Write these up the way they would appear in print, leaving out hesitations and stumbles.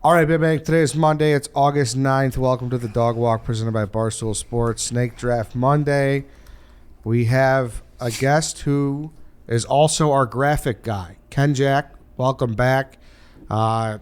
All right, Big Bang. Today is Monday. It's August 9th. Welcome to the Dog Walk presented by Barstool Sports. Snake Draft Monday. We have a guest who is also our graphic guy, KenJac. Welcome back.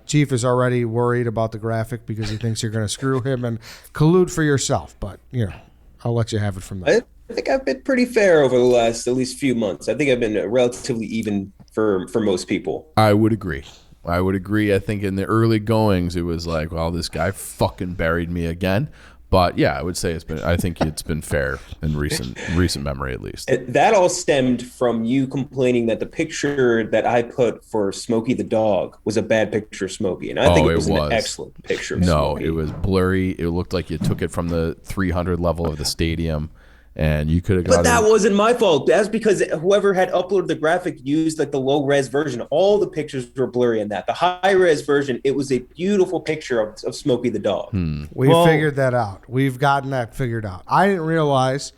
Chief is already worried about the graphic because he thinks you're going to screw him and collude for yourself. But, you know, I'll let you have it from there. I think I've been pretty fair over the last at least few months. I think I've been relatively even for most people. I would agree. I think in the early goings, it was like, well, this guy fucking buried me again. But yeah, I would say I think it's been fair in recent memory, at least. That all stemmed from you complaining that the picture that I put for Smokey the dog was a bad picture of Smokey. And I think it was an excellent picture of Smokey. No, it was blurry. It looked like you took it from the 300 level of the stadium. And you could have got. But that wasn't my fault. That's because whoever had uploaded the graphic used like the low res version. All the pictures were blurry in that. The high res version, it was a beautiful picture of Smokey the dog. We figured that out. We've gotten that figured out. I didn't realize,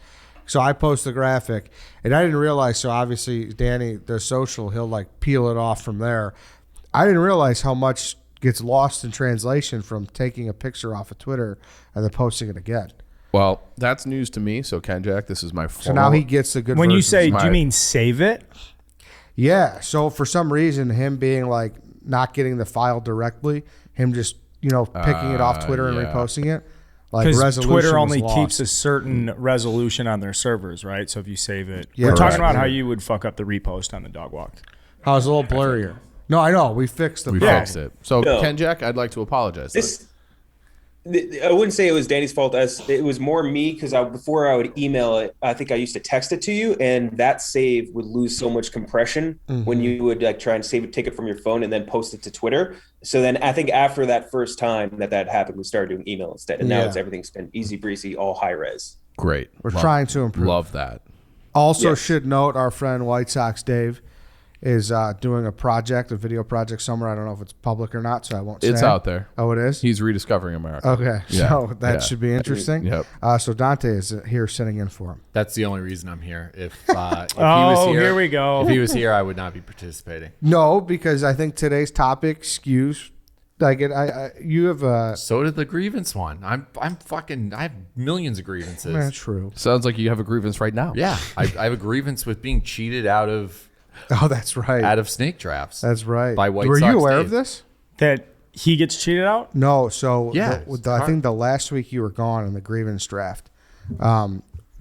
so I post the graphic, and I didn't realize. So obviously, Danny, the social, he'll like peel it off from there. I didn't realize how much gets lost in translation from taking a picture off of Twitter and then posting it again. Well, that's news to me. So, KenJac, this is my formal. So now he gets the good When version. you say, do you mean save it? Yeah. So for some reason, him being like not getting the file directly, him just, picking it off Twitter and reposting it. Like because Twitter only lost. keeps a certain resolution on their servers, right? So if you save it. Yeah, we're talking about how you would fuck up the repost on the Dog Walk. How it's a little blurrier. No, I know. We fixed the problem. Fixed it. So, KenJac, I'd like to apologize. I wouldn't say it was Danny's fault. It was more me because before I would email it, I think I used to text it to you, and that save would lose so much compression when you would like try and save it, take it from your phone, and then post it to Twitter. So then I think after that first time that happened, we started doing email instead, and now everything's been easy breezy, all high res. Great. We're trying to improve. Love that. Also, should note our friend White Sox Dave is doing a video project somewhere. I don't know if it's public or not, so I won't say. It's out there. Oh, it is? He's rediscovering America. Okay, so that should be interesting. Yep. So Dante is here sitting in for him. That's the only reason I'm here. If he was here, here we go. If he was here, I would not be participating. No, because I think today's topic skews. Like you have a. So did the grievance one. I have millions of grievances. That's true. Sounds like you have a grievance right now. Yeah, I have a grievance with being cheated out of. Oh, that's right. Out of snake drafts. That's right. By White Were Sox you aware Dave. of this? That he gets cheated out? No. So Yeah, I think the last week you were gone in the grievance draft,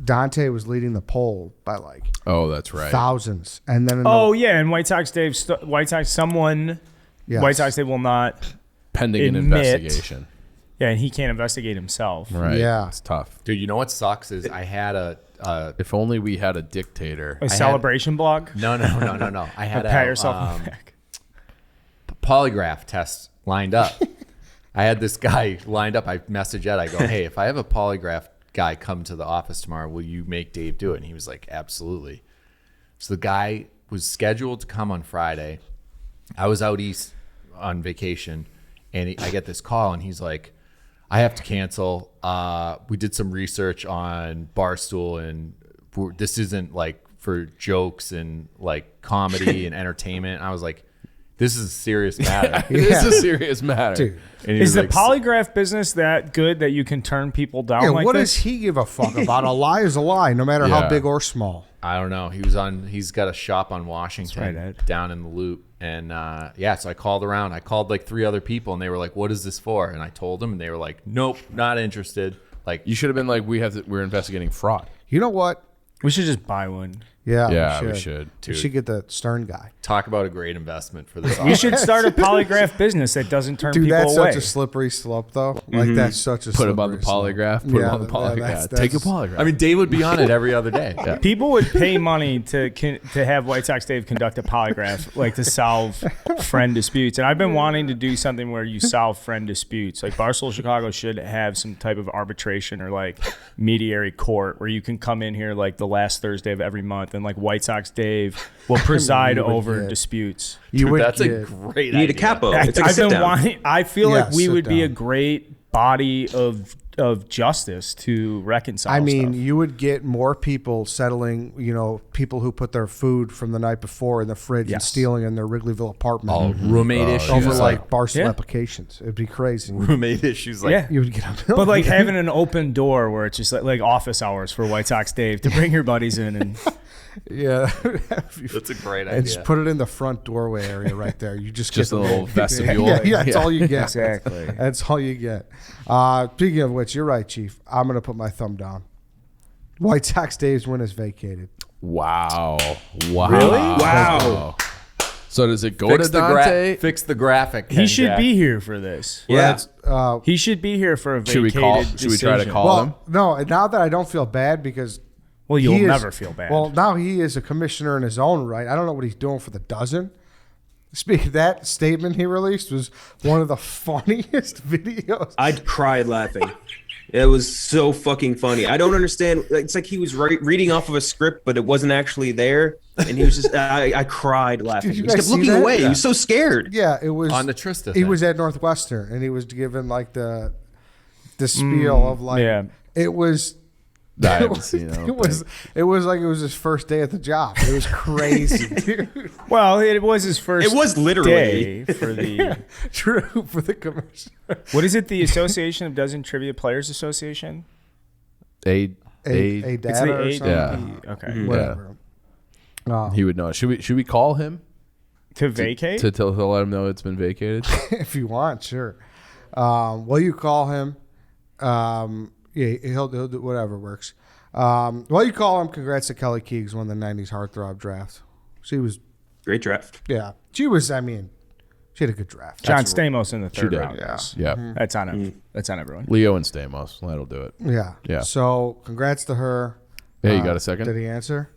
Dante was leading the poll by like that's right. thousands, and then And White Sox Dave, White Sox Dave will not pending an admit- investigation. Yeah, and he can't investigate himself. Right. Yeah. It's tough. Dude, you know what sucks is I had a If only we had a dictator. A celebration blog? no. I had Pat yourself on the back. polygraph test lined up. I had this guy lined up. I messaged Ed. I go, hey, if I have a polygraph guy come to the office tomorrow, will you make Dave do it? And he was like, absolutely. So the guy was scheduled to come on Friday. I was out east on vacation, and I get this call, and he's like, I have to cancel. We did some research on Barstool, and this isn't like for jokes and like comedy and entertainment. I was like, this is a serious matter. This is a serious matter. Dude. And he Is was the like, polygraph business that good that you can turn people down Yeah, like what this? does he give a fuck about? A lie is a lie, no matter how Yeah. big or small. I don't know. He's got a shop on Washington That's right, Ed. down in the Loop. And so I called around. I called like 3 other people, and they were like, what is this for? And I told them, and they were like, nope, not interested. Like, You should have been like, we're investigating fraud. You know what? We should just buy one. Yeah, we we should. We should get the Stern guy. talk about a great investment for this. We should start a polygraph business that doesn't turn Dude, people that's away. such a slippery slope, though. Like, that's such a Put him on the slippery slope. polygraph. Put him on the polygraph. that's- Take a polygraph. I mean, Dave would be on it every other day. Yeah. People would pay money to have White Sox Dave conduct a polygraph, like to solve friend disputes. And I've been wanting to do something where you solve friend disputes. Like Barstool Chicago should have some type of arbitration or like mediary court where you can come in here like the last Thursday of every month, and like White Sox Dave will preside You would over get- disputes. You would That's a get- great You need a idea. capo. It's like a I've sit been down. wanting. I feel Yeah, like we sit would be a down. great body of of justice to reconcile. I mean, stuff. you would get more people settling, people who put their food from the night before in the fridge and Yes. stealing in their Wrigleyville apartment. Roommate issues. Over Yeah. like Barstool Yeah. applications. It'd be crazy. Roommate issues. Like, yeah. You would get a But like having an open door where it's just like office hours for White Sox Dave to bring your buddies in and yeah. that's a great And idea. just put it in the front doorway area right there. You just Just get a the little vestibule. Yeah, that's Yeah. all you get. Exactly. That's all you get. Speaking of which, you're right, Chief. I'm going to put my thumb down. White Sox Dave's win is vacated. Wow. Wow. Really? Wow. So does it go Fix to the Dante? fix the graphic. he should KenJac. be here for this. Yeah. That's, He should be here for a Should we vacated Should we try to decision. call him? well, no, now that I don't feel bad because Well, you'll he is- never feel bad. Well, now he is a commissioner in his own right. I don't know what he's doing for the dozen. Speaking of that statement he released was one of the funniest videos. I cried laughing. It was so fucking funny. I don't understand. It's like he was reading off of a script, but it wasn't actually there. And he was just, I cried laughing. Did you He guys kept see looking that? away. Yeah. He was so scared. Yeah, it was On the Trista He thing. was at Northwestern and he was given like the spiel of like yeah. it was. I It haven't was, seen it, I don't it was like it was his first day at the job. It was crazy, dude. Well, it was his first. It was literally. day for the. True for the commission. What is it? The Association of Dozen Trivia Players Association. A It's data the or A- something. Okay. Mm-hmm. Whatever. He would know. Should we call him To vacate. to let him know it's been vacated? If you want, sure. Will you call him? Yeah, he'll do whatever works. Well, you call him. Congrats to Kelly Keegs, won the '90s heartthrob draft. She was, Great draft. yeah, she was. I mean, she had a good draft. John Stamos in the third did. round. Yeah. Yeah. That's on him. That's on everyone. Leo and Stamos. That'll do it. Yeah. Yeah. So, congrats to her. Hey, you got a second? Did he answer?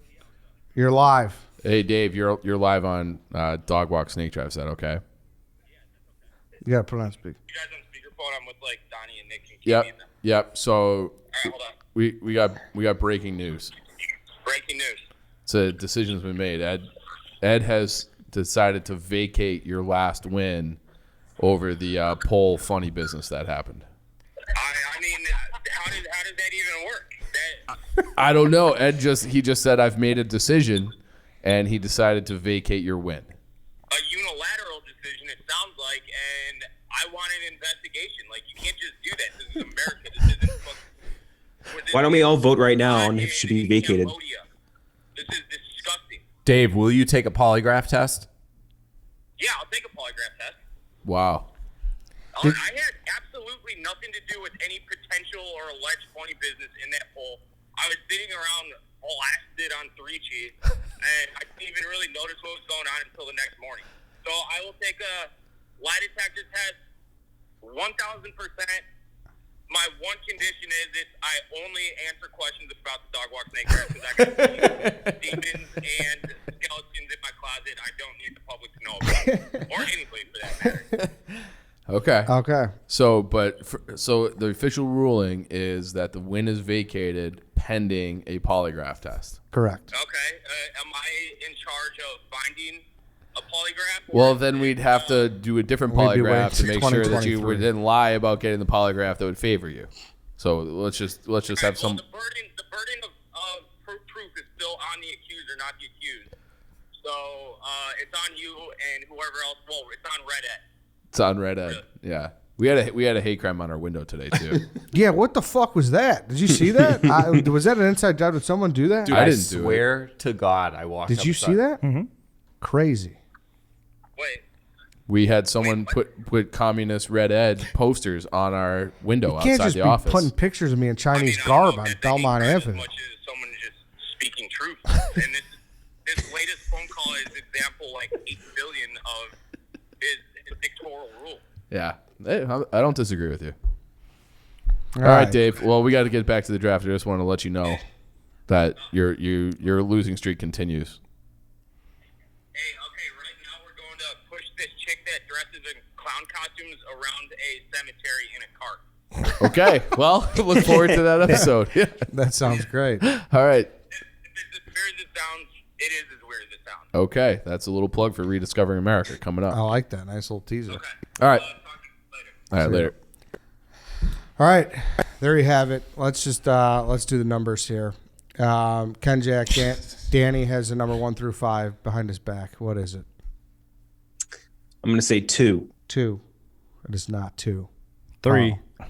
You're live. Hey, Dave, you're live on Dog Walk Snake Drive. Is that okay? You got to put it on speaker. You guys on speakerphone? I'm with like Donnie and Nick and Yep. Katie and them. Yep. So All right, hold on. we got breaking news. Breaking news. So decision's been made. Ed has decided to vacate your last win over the poll funny business that happened. I mean, how does that even work? That, I don't know. He just said I've made a decision, and he decided to vacate your win. a unilateral decision, it sounds like, and I want an investigation. Like, you can't just do that. This is America. This isn't fucking. Why don't we all vote right now on if it should be vacated? Cambodia. This is disgusting. Dave, will you take a polygraph test? Yeah, I'll take a polygraph test. Wow. I had absolutely nothing to do with any potential or alleged funny business in that poll. I was sitting around blasted on 3G, and I didn't even really notice what was going on until the next morning. So I will take a lie detector test, 1,000%. My one condition is that I only answer questions about the dog walk snake grass because I got demons and skeletons in my closet. I don't need the public to know about it, or anybody for that matter. Okay. Okay. So the official ruling is that the win is vacated pending a polygraph test. Correct. Okay. Am I in charge of finding a polygraph? Well, then we'd have to do a different We'd be polygraph to waiting make till sure that you 2023. didn't lie about getting the polygraph that would favor you. So let's just have some. The burden of proof is still on the accuser, not the accused. So it's on you and whoever else. Well, it's on Red Ed. It's on Red Ed. Yeah. We had a hate crime on our window today too. Yeah, what the fuck was that? Did you see that? Was that an inside job? Did someone do that? Dude, I I didn't do it. swear to God, I walked Did you see that? Mm-hmm. Crazy. Wait. We had someone put communist Red Ed posters on our window You can't outside just the be office. putting pictures of me in Chinese I don't know garb on if that's any Belmont crime Avenue. As much as someone just speaking truth. And this latest phone call is example like 8 billion of his dictatorial rule. Yeah. Hey, I don't disagree with you. All right, Dave. Well, we got to get back to the draft. I just want to let you know that your losing streak continues. Hey, okay, right now we're going to push this chick that dresses in clown costumes around a cemetery in a cart. Okay. Well, look forward to that episode. Yeah. That sounds great. All right. If it's as weird as it sounds, it is as weird as it sounds. Okay. That's a little plug for Rediscovering America coming up. I like that. Nice little teaser. Okay. All right. Talk to you later. All right. Later. All right. There you have it. Let's just let's do the numbers here. KenJac, Danny has the number 1 through 5 behind his back. What is it? I'm going to say 2. 2. It is not 2. 3. It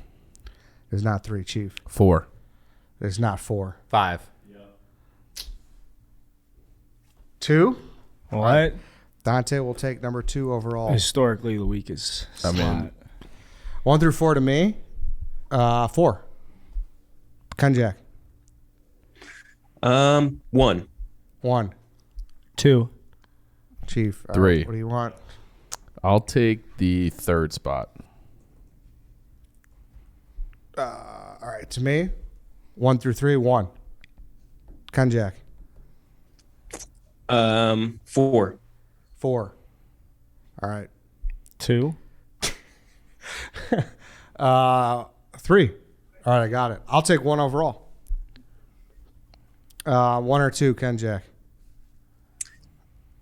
is not 3, Chief. 4. It is not 4. 5. 2. What? Dante will take number 2 overall. Historically, the weakest slot. 1 through 4 to me. 4. KenJac. 1. 1. 2. Chief. 3. What do you want? I'll take the 3rd spot. All right, to me, 1 through 3, 1. KenJac. 4. 4. All right. 2. 3. All right, I got it. I'll take 1 overall. 1 or 2, KenJac.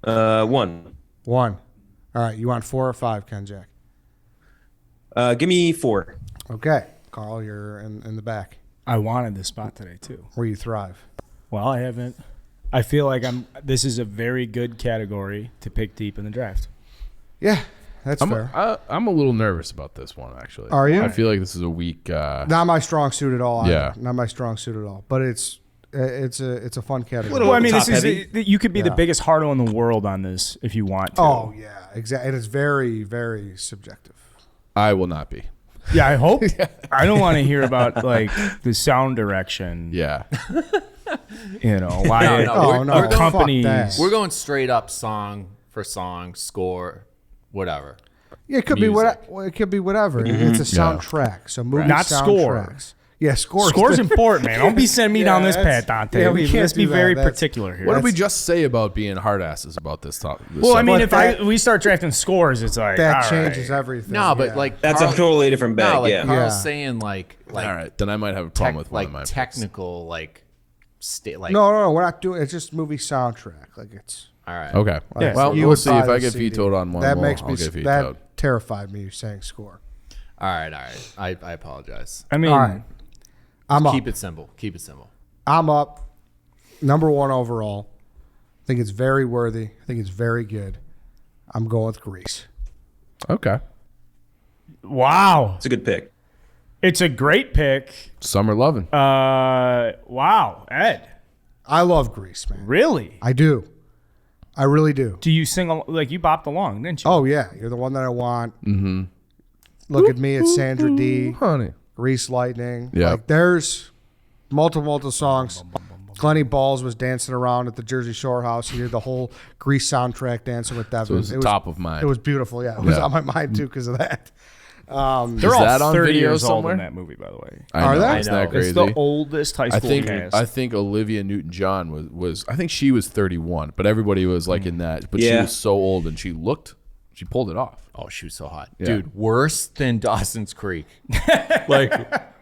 1. 1. All right, you want 4 or 5, KenJac? Give me 4. Okay, Carl, you're in the back I wanted this spot today, too. where you thrive. Well, I haven't. I feel like this is a very good category to pick deep in the draft. Yeah, that's fair. I'm a little nervous about this one, actually. Are you? I feel like this is a weak. Not my strong suit at all. Yeah. Either. Not my strong suit at all. But it's a fun category. Well, I mean, this Top is heavy. you could be the Yeah. biggest hardo in the world on this if you want to. Oh yeah, exactly. And it's very, very subjective. I will not be. Yeah, I hope. I don't want to hear about like the sound direction. Yeah. You know why No, no, fuck companies. that. We're going straight up song for song, score, whatever. Yeah, it could be Music. what. It could be whatever. It's a soundtrack. So movie Not score. soundtracks. Yeah, score. Score's important, man. Don't be sending me down this that's- path, Dante. yeah, we can't Let's be do that. very That's- particular here. What did we just say about being hard asses about this topic? Well, I mean, But if we start drafting scores, it's like that all changes right. everything. No, but yeah. like That's Carl, a totally different bag. no, like yeah. Carl's Yeah. saying like all right, then I might have a problem with one of my picks. technical like like no, we're not doing. It's just movie soundtrack. Like it's. all right. Okay. Yeah. Well, You we'll would see buy if I the get CD. vetoed on one. That I'll makes me. get vetoed. That terrified me. You saying score. All right. I apologize. I mean, All right. I'm up. Keep it simple. I'm up. Number 1 overall. I think it's very worthy. I think it's very good. I'm going with Grease. Okay. wow, It's a good pick. it's a great pick. Summer loving. Wow, Ed, I love Grease, man. really? I do. I really do. Do you sing like you bopped along, didn't you? Oh yeah, you're the one that I want. Mm-hmm. Look at me, it's Sandra D. Honey. Grease Lightning. Yeah. Like there's multiple songs. Glennie Balls was dancing around at the Jersey Shore house. You hear the whole Grease soundtrack dancing with Devin. So it was top of mind. It was beautiful. Yeah, it was Yeah. on my mind too because of that. They're Is all that on 30 video years old somewhere? in that movie, by the way. I Are know, they? Isn't I know. that crazy? It's the oldest high I school think cast. Olivia Newton-John was I think she was 31, but everybody was like in that. But she Yeah. was so old and she pulled it off. Oh, she was so hot, Yeah. dude. Worse than Dawson's Creek. Like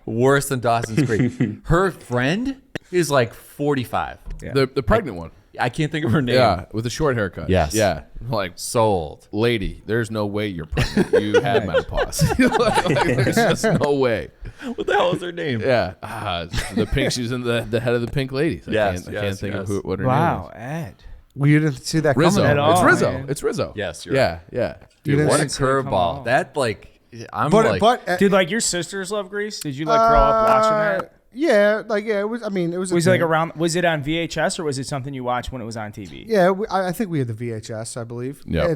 worse than Dawson's Creek. Her friend is like 45. The pregnant one. I can't think of her name. Yeah, with a short haircut. Yes. Yeah. Like, So old. lady, there's no way you're pregnant. You had menopause. like, there's just no way. What the hell is her name? Yeah. The pink, she's in the head of the Pink Ladies. I Yes, can't think of yes. what her Wow, name Ed. Well, you didn't see that is. Rizzo. coming. At all, It's Rizzo. man. It's Rizzo. Yes, you're Yeah, yeah. You Dude, didn't what a see it come curveball. on. That like I'm But like but Did like your sisters love Grease? Did you like grow up watching that? Yeah, like yeah, it was. I mean, it was. a Was it like thing. around? Was it on VHS or was it something you watched when it was on TV? Yeah, I think we had the VHS. I believe. Yeah.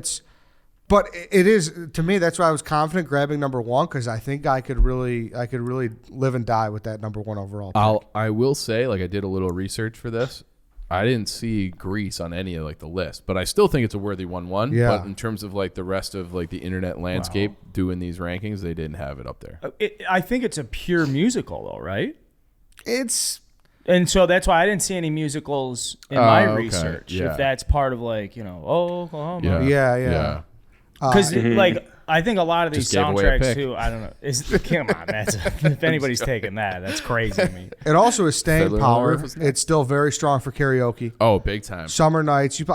But it is to me. That's why I was confident grabbing number 1 because I think I could really live and die with that number 1 overall. pick. I will say, like, I did a little research for this. I didn't see Grease on any of like the list, but I still think it's a worthy 1-1. Yeah. But in terms of like the rest of like the internet landscape doing these rankings, they didn't have it up there. I think it's a pure musical, though, right? It's And so that's why I didn't see any musicals in my okay. research. Yeah. If that's part of like Oklahoma, Yeah. Yeah. Yeah. because like I think a lot of these Just gave away a soundtracks pick. too. I don't know. Come on, if anybody's taking that's crazy to me. It also is staying Fiddler on the power. Roof was next. It's still very strong for karaoke. Oh, big time. Summer nights. You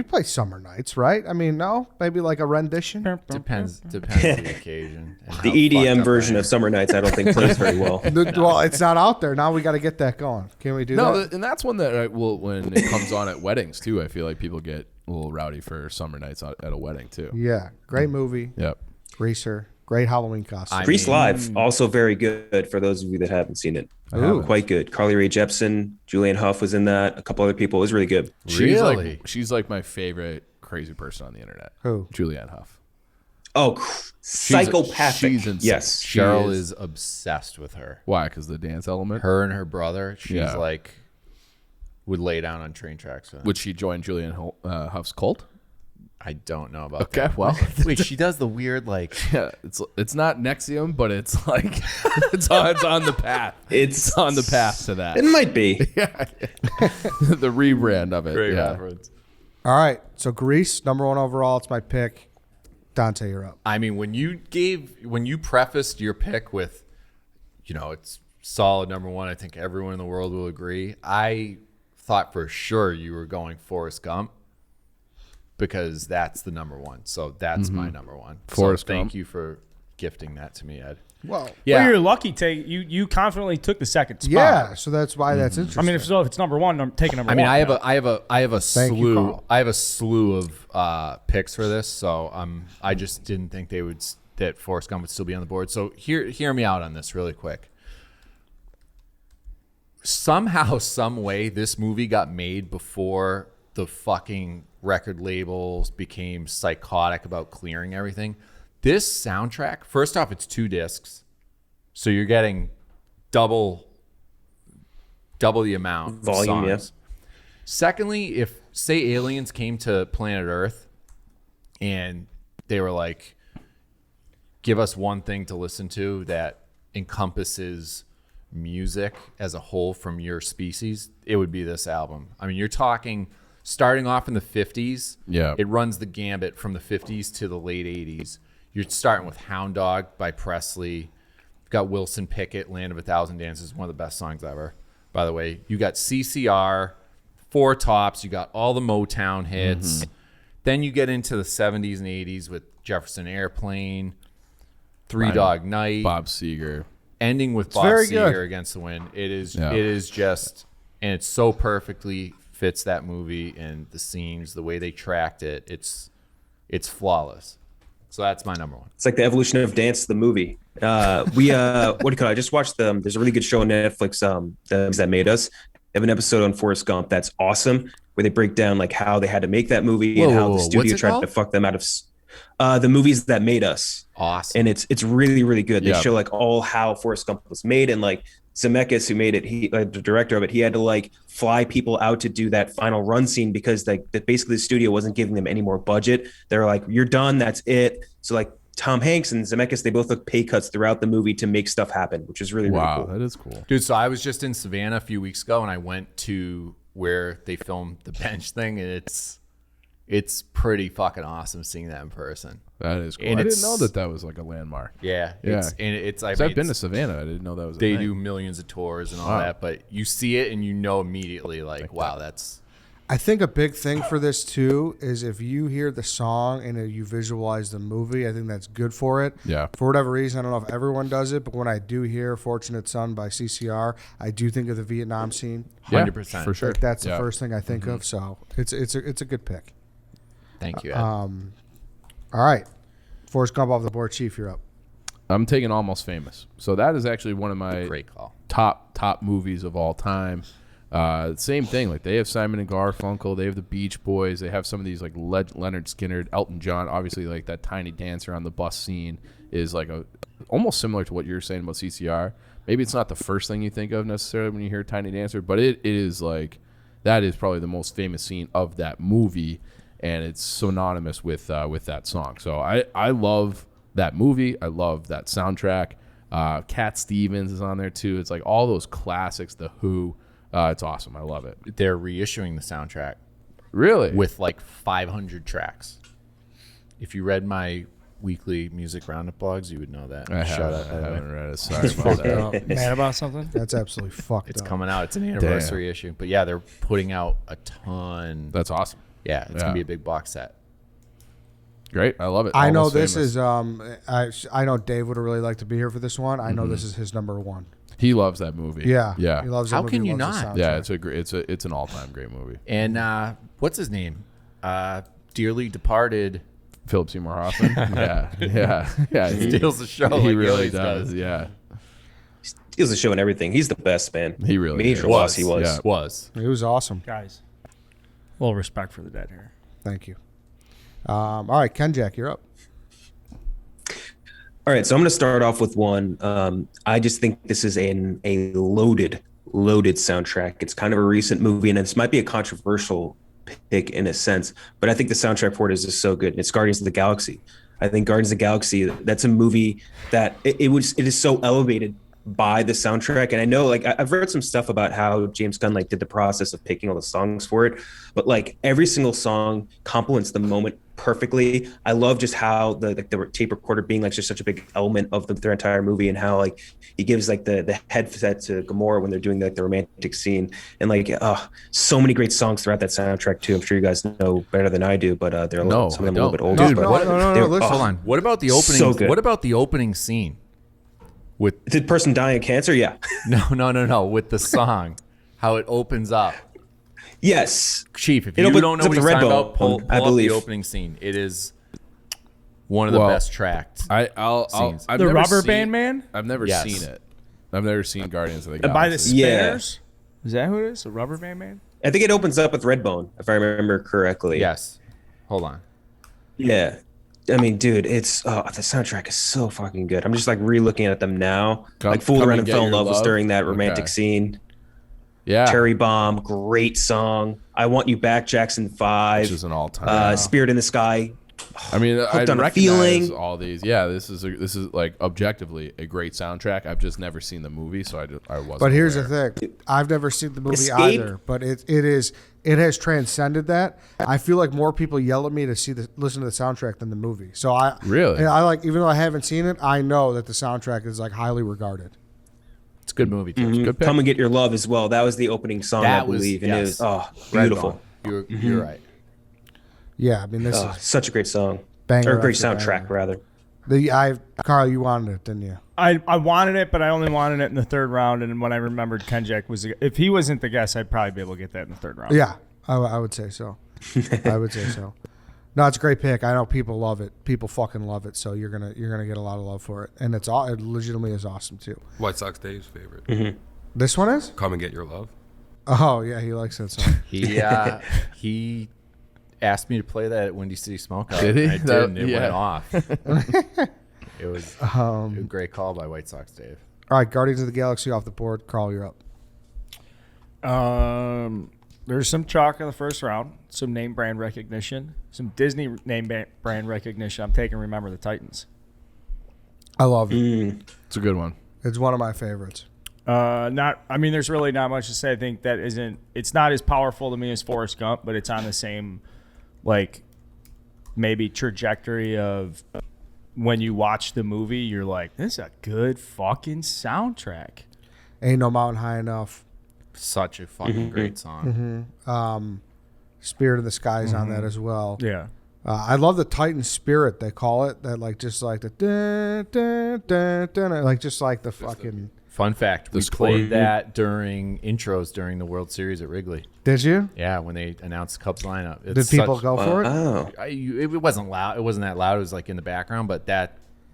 play summer nights, right? I mean, no, maybe like a rendition. Depends the occasion. and how The fucked EDM up version I am. of Summer Nights, I don't think plays very well. Well, it's not out there now. We got to get that going. Can we do that? And that's one that I will when it comes on at weddings too. I feel like people get a little rowdy for Summer Nights at a wedding too. Yeah, great movie. Yep. Greaser, great Halloween costume. Grease Live, also very good for those of you that haven't seen it. Ooh. Quite good. Carly Rae Jepsen, Julianne Hough was in that. A couple other people. It was really good. Really? She's like my favorite crazy person on the internet. Who? Julianne Hough. Oh, psychopathic. She's insane. Yes. She Cheryl is obsessed with her. Why? Because the dance element. Her and her brother, she's Yeah. like, would lay down on train tracks. Would she join Julianne Hough's cult? I don't know about Okay, that. well, Wait, she does the weird like. yeah, it's not Nexium, but it's like it's on the path. It's on the path to that. It might be. The rebrand of it. Yeah. All right, so Grease, number 1 overall. It's my pick. Dante, you're up. I mean, when you prefaced your pick with, it's solid number 1, I think everyone in the world will agree. I thought for sure you were going Forrest Gump because that's the number 1. So that's my number 1. Forrest Thank Gump. you for gifting that to me, Ed. Well, Well, you're lucky. You confidently took the second spot. yeah, so that's why that's interesting. I mean, if it's number 1, take number I 1. mean, I have a Thank you, slew. Carl. I have a slew of picks for this, so I just didn't think that Forrest Gump would still be on the board. So hear me out on this really quick. Somehow, some way, this movie got made before the fucking record labels became psychotic about clearing everything. This soundtrack, first off, it's 2 discs, so you're getting double the amount of Volume, yeah. songs. Secondly, if say aliens came to planet Earth and they were like, give us one thing to listen to that encompasses music as a whole from your species, it would be this album. I mean, you're talking starting off in the 50s. Yeah. It runs the gambit from the 50s to the late 80s. You're starting with Hound Dog by Presley. You've got Wilson Pickett, Land of a Thousand Dances, one of the best songs ever, by the way. You got CCR, Four Tops. You got all the Motown hits. Then you get into the 70s and 80s with Jefferson Airplane, Three Dog Night, Bob Seger. ending with Bob very good. Seger Against the Wind. It is just, and it so perfectly fits that movie and the scenes, the way they tracked it. It's flawless. So that's my number 1. It's like the evolution of dance, the movie. What do you call it? I just watched there's a really good show on Netflix, that made us. They have an episode on Forrest Gump that's awesome, where they break down like how they had to make that movie and how the What's studio it tried called? to fuck them out of the movies that made us. Awesome. And it's really, really good. They Yeah. show like all how Forrest Gump was made, and like Zemeckis, who made it, the director of it, he had to like fly people out to do that final run scene because like basically the studio wasn't giving them any more budget. They're like, you're done, that's it. So like Tom Hanks and Zemeckis, they both took pay cuts throughout the movie to make stuff happen, which is really, really Wow, cool. that is cool. Dude, so I was just in Savannah a few weeks ago and I went to where they filmed the bench thing, and it's pretty fucking awesome seeing that in person. That is cool. And I didn't it's- know that was like a landmark. Yeah. Yeah. It's I 'Cause mean, I've been to Savannah. I didn't know that was. they a thing. do millions of tours and all Wow. that, but you see it and you know immediately like wow, that's I think a big thing for this too is if you hear the song and you visualize the movie, I think that's good for it. Yeah. For whatever reason, I don't know if everyone does it, but when I do hear "Fortunate Son" by CCR, I do think of the Vietnam scene. Yeah, 100%. for sure. Like that's the Yeah. first thing I think of. So it's a good pick. Thank you, Ed. All right, Forrest Gump off the board. Chief, you're up. I'm taking Almost Famous. So that is actually one of my Great call. top movies of all time. Same thing. Like they have Simon and Garfunkel, they have the Beach Boys, they have some of these like Leonard Skinner, Elton John. Obviously, like that Tiny Dancer on the bus scene is like almost similar to what you're saying about CCR. Maybe it's not the first thing you think of necessarily when you hear Tiny Dancer, but it is like that is probably the most famous scene of that movie, and it's synonymous with that song. So I love that movie. I love that soundtrack. Cat Stevens is on there too. It's like all those classics. The Who. It's awesome. I love it. They're reissuing the soundtrack Really? with like 500 tracks. If you read my weekly music roundup blogs, you would know that. I Shout out. haven't read it. Sorry about that. Mad about something? That's absolutely fucked It's up. coming out. It's an anniversary issue. But yeah, they're putting out a ton. That's awesome. Yeah, it's gonna be a big box set. Great. I love it. I know Almost this Famous. is I know Dave would really like to be here for this one. I know this is his number one. He loves that movie. Yeah. Yeah. He loves that How movie. can He you loves the not? Yeah, soundtrack. it's an all-time great movie. And what's his name? Dearly departed. Philip Seymour Hoffman. yeah. Steals the show. He like really always does. Yeah. Steals the show and everything. He's the best, man. He really Major is. loss he was. Yeah. Was. It was awesome. Guys, a little respect for the dead here. Thank you. All right, KenJac, you're up. All right, so I'm going to start off with one. I just think this is a loaded soundtrack. It's kind of a recent movie, and this might be a controversial pick in a sense, but I think the soundtrack for it is just so good. It's Guardians of the Galaxy. I think Guardians of the Galaxy, that's a movie that it is so elevated by the soundtrack. And I know, like, I've read some stuff about how James Gunn like did the process of picking all the songs for it, but like every single song complements the moment perfectly. I love just how the tape recorder being like just such a big element of their entire movie, and how like he gives like the headset to Gamora when they're doing like the romantic scene, and like so many great songs throughout that soundtrack too. I'm sure you guys know better than I do, but they're No, some of them I a little bit don't. older. Dude, but no, listen. Hold on. What about the opening? So good. What about the opening scene? With Did the person die of cancer? Yeah. no. With the song, how it opens up. Yes. Chief, if It you opens don't know up what the he's Red talking Bone, about, pull I up the believe. opening scene. It is one of the Well, best tracked. I'll Scenes. I've The never Rubber seen- Band Man? I've never Yes. seen it. I've never seen Guardians of the Galaxy. By the Yeah. Spinners? Is that who it is? The Rubber Band Man? I think it opens up with Redbone, if I remember correctly. Yes. Hold on. Yeah. I mean, dude, it's the soundtrack is so fucking good. I'm just like re-looking at them now. Like Fool Come Around and and Get Fell in Your Love was Love? during that romantic Okay. scene. Yeah. Cherry Bomb, great song. I Want You Back, Jackson 5. Which is an all-time. Spirit in the Sky. I mean, I on a recognize Feeling. all these. Yeah, this is like objectively a great soundtrack. I've just never seen the movie, so I wasn't. But here's aware. the thing: I've never seen the movie Escape. either. But it has transcended that. I feel like more people yell at me to listen to the soundtrack than the movie. So Really? and I like, even though I haven't seen it, I know that the soundtrack is like highly regarded. It's a good movie, too. Good pick. Come and Get Your Love as well. That was the opening song, That I was- believe. And yes. it was beautiful. You're right. Yeah, I mean this is Such a great song. Banger Or great after soundtrack, banger. rather. Carl, you wanted it, didn't you? I wanted it, but I only wanted it in the third round. And when I remembered KenJac was, if he wasn't the guest, I'd probably be able to get that in the third round. Yeah, I would say so. I would say so. No, it's a great pick. I know people love it. People fucking love it. So you're gonna get a lot of love for it, and it legitimately is awesome too. White Sox Dave's favorite. This one is? Come and Get Your Love. Oh yeah, he likes that song. He asked me to play that at Windy City Smokeout. Did he? and I did, and it Yeah. went off. It was a great call by White Sox Dave. All right, Guardians of the Galaxy off the board. Carl, you're up. There's some chalk in the first round, some name brand recognition, some Disney brand recognition. I'm taking Remember the Titans. I love it. It's a good one. It's one of my favorites. There's really not much to say. I think it's not as powerful to me as Forrest Gump, but it's on the same, like, maybe trajectory of when you watch the movie, you're like, this is a good fucking soundtrack. Ain't No Mountain High Enough. Such a fucking great song. Spirit in the Sky is on that as well. Yeah. I love the Titan spirit they call it. That like just like the dun, dun, dun, dun, like just like the fucking. Fun fact, we score. played that during intros during the World Series at Wrigley. Did you? Yeah, when they announced the Cubs lineup. Did people go for it? Oh. It wasn't loud. It wasn't that loud. It was like in the background, but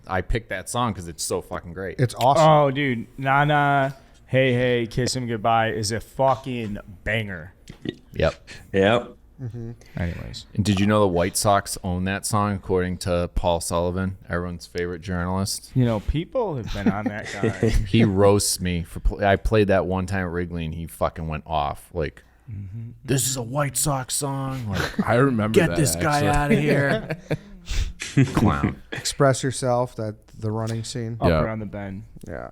I picked that song because it's so fucking great. It's awesome. Oh, dude. Nana, Hey, Hey, Kiss Him Goodbye is a fucking banger. Yep. Yeah. Anyways. And did you know the White Sox own that song, according to Paul Sullivan, everyone's favorite journalist? You know, people have been on that guy. He roasts me for. I played that one time at Wrigley, and he fucking went off. Like, this is a White Sox song. Like, I remember get that, this guy actually. out of here. Clown. Express Yourself. The running scene. Up Yeah. around the bend. Yeah.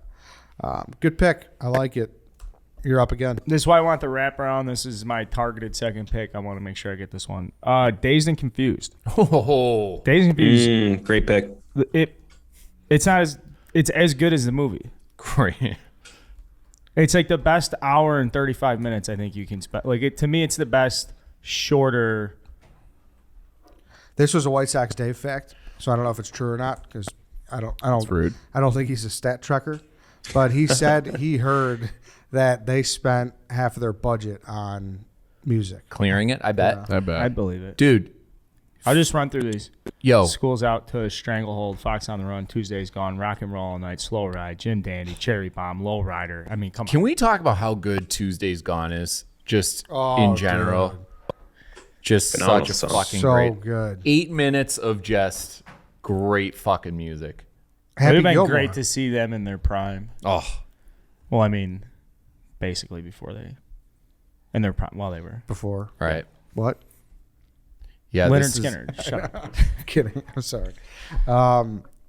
Good pick. I like it. You're up again. This is why I want the wraparound. This is my targeted second pick. I want to make sure I get this one. Dazed and Confused. Oh, Dazed and Confused. Great pick. it's as good as the movie. Great. It's like the best hour and 35 minutes I think you can spend. Like to me, it's the best shorter. This was a White Sox Dave fact, so I don't know if it's true or not because I don't rude. I don't think he's a stat trucker, but he said he heard that they spent half of their budget on music. Clearing it, I bet. I bet. I believe it. Dude, I'll just run through these. yo, School's Out to Stranglehold, Fox on the Run, Tuesday's Gone, Rock and Roll All Night, Slow Ride, Jim Dandy, Cherry Bomb, Low Rider. I mean, come can on. we talk about how good Tuesday's Gone is? Just Oh, in general. dude. Just Phenomenal such a song. fucking So great. good. 8 minutes of just great fucking music. It would Happy have been Gilmore. great to see them in their prime. Oh, Well, I mean, basically before they, in their prime, while they were. Before right. what? Yeah, Leonard this is- Skinner. Shut up. Kidding. I'm sorry.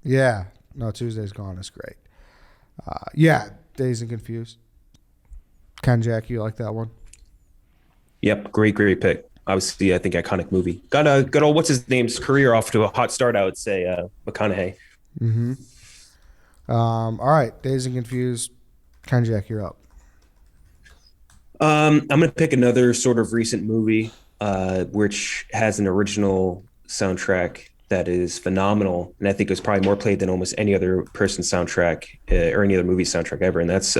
Yeah. No, Tuesday's Gone is great. Yeah. Dazed and Confused. KenJac, you like that one? Yep, great pick. Obviously, I think iconic movie. Got old what's his name's career off to a hot start. I would say McConaughey. All right. Dazed and Confused. KenJac, you're up. I'm gonna pick another sort of recent movie, which has an original soundtrack that is phenomenal, and I think it was probably more played than almost any other person's soundtrack or any other movie soundtrack ever. And that's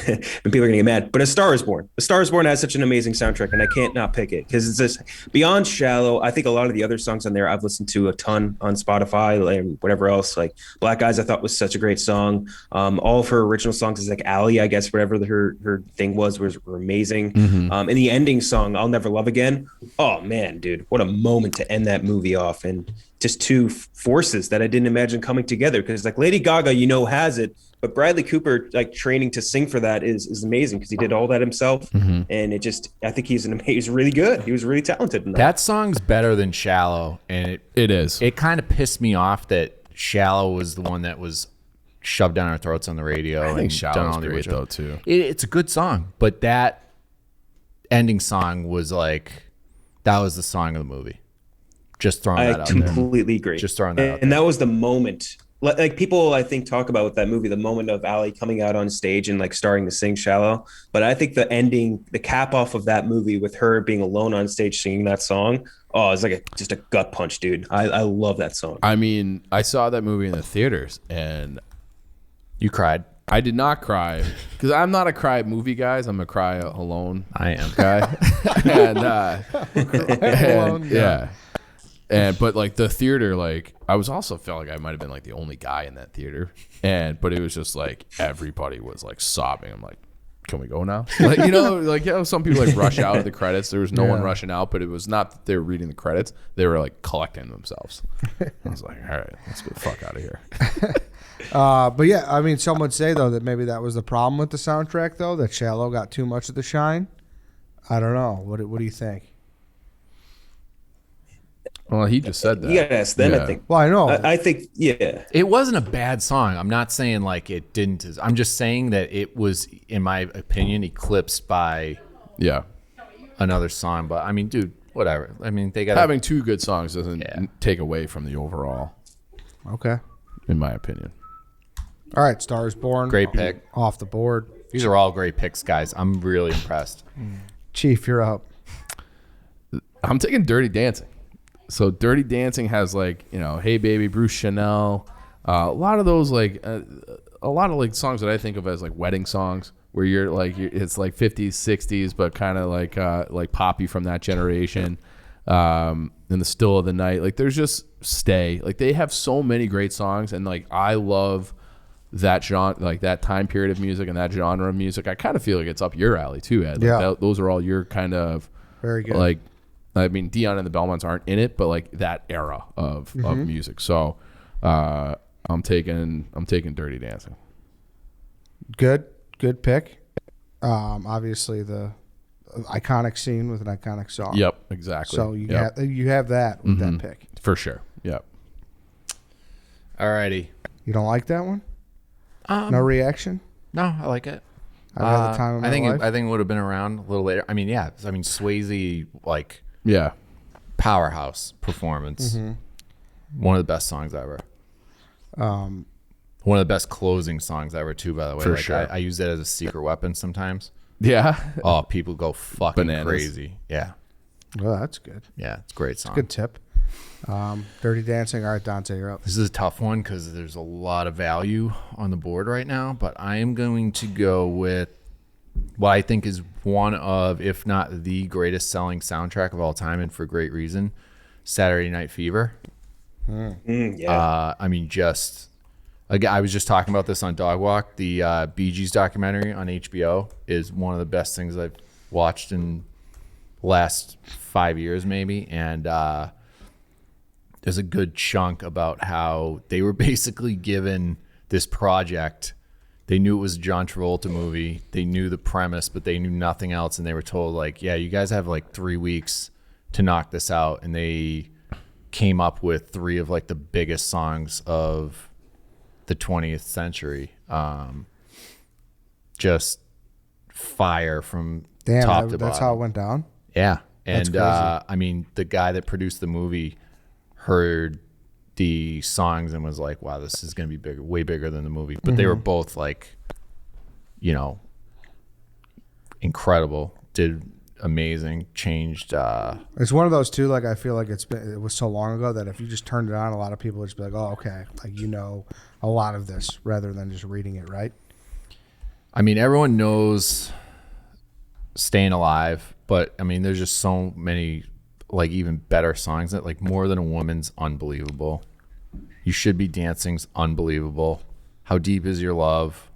and people are gonna get mad, but A Star Is Born. A Star Is Born has such an amazing soundtrack, and I can't not pick it because it's just beyond shallow. I think a lot of the other songs on there I've listened to a ton on Spotify and whatever else. Like Black Eyes, I thought was such a great song. All of her original songs is like Allie, I guess, whatever her thing was were amazing. And the ending song, I'll Never Love Again. Oh man, dude, what a moment to end that movie off, and just two forces that I didn't imagine coming together. Because like Lady Gaga, has it. But Bradley Cooper, like training to sing for that is amazing because he did all that himself, and I think he's really good. He was really talented in that. That song's better than Shallow, and It is. it kind of pissed me off that Shallow was the one that was shoved down our throats on the radio. I think and Shallow's done on the great original. though too. It's a good song, but that ending song was like that was the song of the movie. Just throwing that I out there. completely agree. Just throwing that out and there. that was the moment. Like people, I think, talk about with that movie, the moment of Allie coming out on stage and like starting to sing "Shallow." But I think the ending, the cap off of that movie with her being alone on stage singing that song, it's like just a gut punch, dude. I love that song. I mean, I saw that movie in the theaters, and You cried. I did not cry because I'm not a cry movie guys. I'm a cry alone I am. guy. and yeah. And but like the theater, like I was also felt like I might have been like the only guy in that theater, but it was just like everybody was like sobbing. I'm like, can we go now? Like some people like rush out of the credits. There was no one rushing out, but it was not that they were reading the credits. They were like collecting themselves. I was like, all right, let's get the fuck out of here. But yeah, I mean, some would say though that maybe that was the problem with the soundtrack though, that Shallow got too much of the shine. I don't know. What do you think? Well, he just said that. You gotta ask them. Yeah. I think. Well, I know. I think, yeah. It wasn't a bad song. I'm not saying like it didn't. I'm just saying that it was, in my opinion, eclipsed by Yeah. another song. But I mean, dude, whatever. I mean, they got Having two good songs doesn't take away from the overall, Okay. in my opinion. All right, Star Is Born. Great pick. Off the board. These are all great picks, guys. I'm really impressed. Chief, you're up. I'm taking Dirty Dancing. So Dirty Dancing has like, Hey Baby, Bruce Chanel, a lot of those like a lot of like songs that I think of as like wedding songs where you're like it's like 50s, 60s, but kind of like poppy from that generation. In the Still of the Night, like there's just Stay. Like they have so many great songs, and like I love that genre, like that time period of music and that genre of music. I kind of feel like it's up your alley too, Ed. Like Yeah. those are all your kind of Very good. like. I mean, Dion and the Belmonts aren't in it, but like that era of music. So I'm taking Dirty Dancing. Good pick. Obviously the iconic scene with an iconic song. Yep, exactly. So you have that with that pick. For sure. Yep. Alrighty. You don't like that one? No reaction? No, I like it. I've had the time of my life. I think it would have been around a little later. I mean, yeah. I mean, Swayze like Yeah. powerhouse performance. One of the best songs ever. One of the best closing songs ever, too, by the way. For sure. I use that as a secret weapon sometimes. Yeah. Oh, people go fucking Bananas. crazy. Yeah. Well, that's good. Yeah, it's a great song. Good tip. Dirty Dancing. All right, Dante, you're up. This is a tough one because there's a lot of value on the board right now, but I am going to go with what I think is one of, if not the greatest selling soundtrack of all time, and for great reason, Saturday Night Fever. Yeah. I mean, just again, I was just talking about this on Dog Walk. The Bee Gees documentary on HBO is one of the best things I've watched in the last 5 years, maybe. And there's a good chunk about how they were basically given this project. They knew it was a John Travolta movie. They knew the premise, but they knew nothing else. And they were told, like, yeah, you guys have like 3 weeks to knock this out. And they came up with 3 of like the biggest songs of the 20th century. Just fire from top to bottom. That's how it went down. Yeah. That's And crazy. I mean, the guy that produced the movie heard the songs and was like, wow, this is going to be bigger, way bigger than the movie. But they were both like, you know, incredible, did amazing, changed. It's one of those too. Like I feel like it was so long ago that if you just turned it on, a lot of people would just be like, "Oh, okay," like you know a lot of this rather than just reading it, right? I mean, everyone knows Staying Alive, but I mean, there's just so many like even better songs that like More Than a Woman's unbelievable. You Should Be Dancing's unbelievable. How Deep Is Your Love?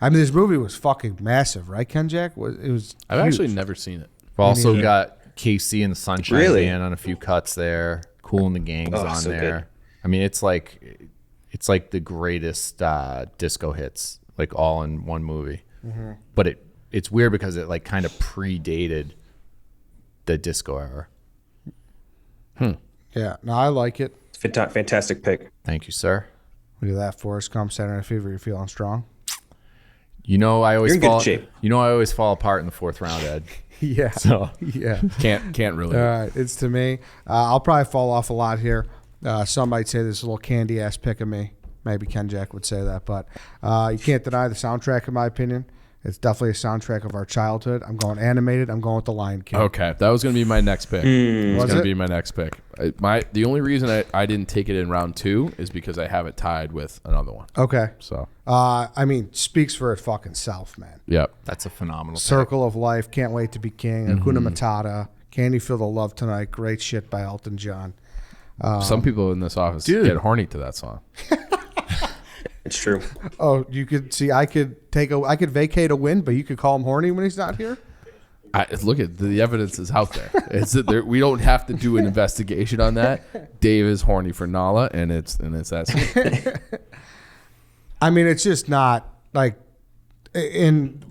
I mean, this movie was fucking massive, right, KenJac? It was. I've huge. actually never seen it. We've also neither. got KC and the Sunshine Really? Band on a few cuts there. Cool and the Gang's Oh, on so there. good. I mean, it's like the greatest disco hits, like all in one movie. But it's weird because it like kind of predated the disco era. Yeah, no, I like it. Fantastic pick. Thank you, sir. Look at that, Forrest Gump, Saturday Night Fever. You feeling strong? You know, I always You're in good fall. shape. You know, I always fall apart in the 4th round, Ed. Yeah. So Yeah. Can't really. All right, it's to me. I'll probably fall off a lot here. Some might say this is a little candy ass pick of me. Maybe KenJac would say that, but you can't deny the soundtrack, in my opinion. It's definitely a soundtrack of our childhood. I'm going animated. I'm going with The Lion King. Okay, that was going to be my next pick. It was Was going it? to be my next pick. The only reason I didn't take it in round 2 is because I have it tied with another one. Okay. So, I mean, speaks for its fucking self, man. yep. that's a phenomenal. Circle of Life, Can't Wait to Be King, Hakuna Matata, Can You Feel the Love Tonight, great shit by Elton John. Some people in this office dude. get horny to that song. It's true. Oh, you could see. I could vacate a win, but you could call him horny when he's not here. Look at the evidence is out there. We don't have to do an investigation on that. Dave is horny for Nala, and it's that simple. I mean, it's just not like in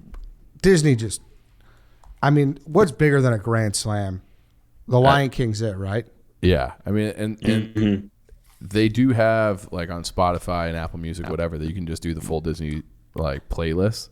Disney. Just, I mean, what's bigger than a Grand Slam? The Lion King's it, right? Yeah, I mean, and they do have like on Spotify and Apple Music, whatever, that you can just do the full Disney like playlist,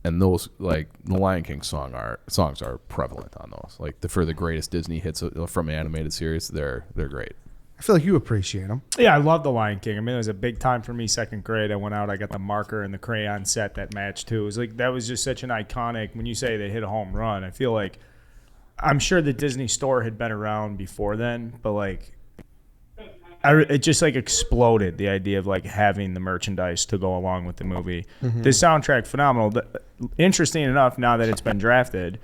and those like the Lion King songs are prevalent on those. Like for the greatest Disney hits from animated series, they're great. I feel like you appreciate them. Yeah, I love The Lion King. I mean, it was a big time for me. 2nd grade, I went out, I got the marker and the crayon set that matched too. It was like that was just such an iconic. When you say they hit a home run, I feel like I'm sure the Disney Store had been around before then, but like it just like exploded, the idea of like having the merchandise to go along with the movie. The soundtrack, phenomenal. Interesting enough, now that it's been drafted,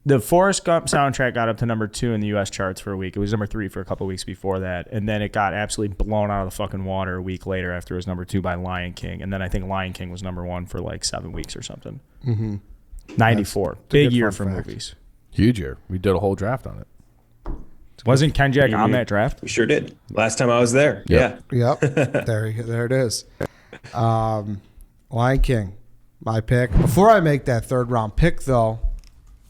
the Forrest Gump soundtrack got up to number 2 in the U.S. charts for a week. It was number 3 for a couple of weeks before that, and then it got absolutely blown out of the fucking water a week later after it was number 2 by Lion King, and then I think Lion King was number 1 for like 7 weeks or something. 94, big good year fun for fact. Huge movies. year. We did a whole draft on it. Wasn't KenJac on that draft? We sure did. Last time I was there. Yep. Yeah. Yep. There it is. Lion King, my pick. Before I make that 3rd round pick, though,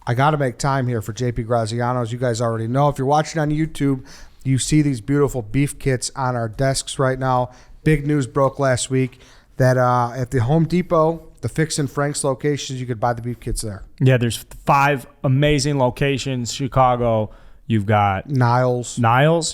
I got to make time here for JP Graziano. As you guys already know, if you're watching on YouTube, you see these beautiful beef kits on our desks right now. Big news broke last week that at the Home Depot, the Fix and Frank's locations, you could buy the beef kits there. Yeah, there's 5 amazing locations: Chicago, You've got Niles.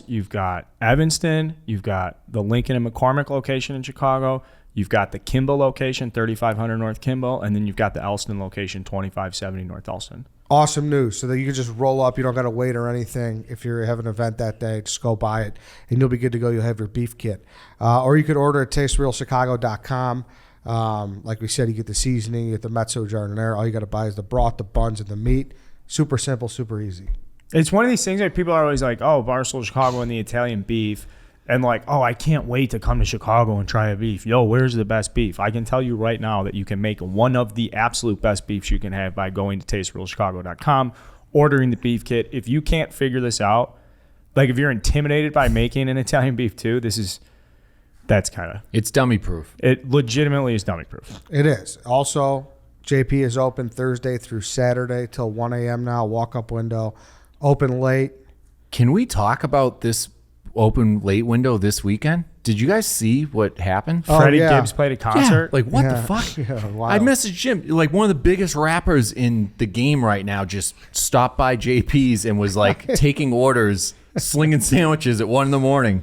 You've got Evanston, you've got the Lincoln and McCormick location in Chicago, you've got the Kimball location, 3500 North Kimball, and then you've got the Elston location, 2570 North Elston. Awesome news. So that you can just roll up. You don't got to wait or anything. If you have an event that day, just go buy it, and you'll be good to go. You'll have your beef kit. Or you could order at tasterealchicago.com. Like we said, you get the seasoning, you get the mezzo giardiniera. All you got to buy is the broth, the buns, and the meat. Super simple, super easy. It's one of these things that people are always like, oh, Barstool Chicago and the Italian beef. And like, oh, I can't wait to come to Chicago and try a beef. Yo, where's the best beef? I can tell you right now that you can make one of the absolute best beefs you can have by going to tasterealchicago.com, ordering the beef kit. If you can't figure this out, like if you're intimidated by making an Italian beef too, that's kind of... It's dummy proof. It legitimately is dummy proof. It is. Also, JP is open Thursday through Saturday till 1 a.m. now, walk-up window. Open late. Can we talk about this open late window this weekend? Did you guys see what happened? Freddie yeah. Gibbs played a concert. Like, what Yeah. the fuck? Yeah, wow. I messaged Jim, like one of the biggest rappers in the game right now, just stopped by JP's and was like taking orders, slinging sandwiches at 1 a.m.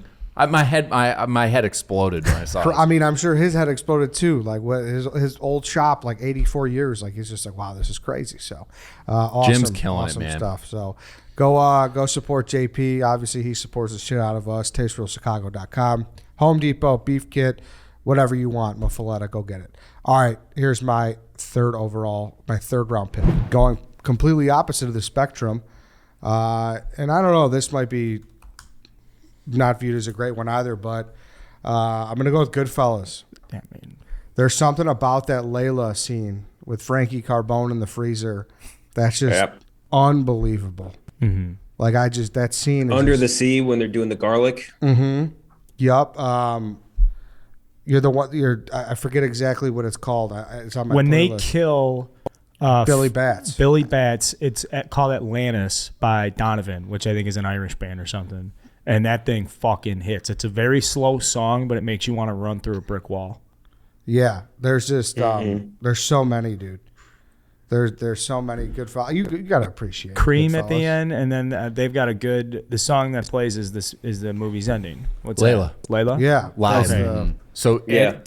My head exploded when I saw it. I mean, I'm sure his head exploded too. Like what his old shop, like 84 years. Like he's just like, wow, this is crazy. So, awesome, Jim's killing awesome it, man. stuff. So, go support JP. Obviously, he supports the shit out of us. TasteRealChicago.com, Home Depot, beef kit, whatever you want. Muffaletta, go get it. All right, here's my third round pick. Going completely opposite of the spectrum, and I don't know. This might be not viewed as a great one either, but I'm going to go with Goodfellas. I mean, There's something about that Layla scene with Frankie Carbone in the freezer that's just unbelievable. mm-hmm. Like that scene is Under the sea when they're doing the garlic. Yup. You're the one. I forget exactly what it's called. It's on my when they playlist. kill Billy Bats. Billy Bats, it's called Atlantis by Donovan, which I think is an Irish band or something. And that thing fucking hits. It's a very slow song, but it makes you want to run through a brick wall. Yeah, there's just there's so many, dude. There's so many good. You gotta appreciate Cream Goodfellas. at the end, and then they've got a good. The song that plays is the movie's ending. What's Layla. that? Layla. Yeah, Live. that's, So Yeah.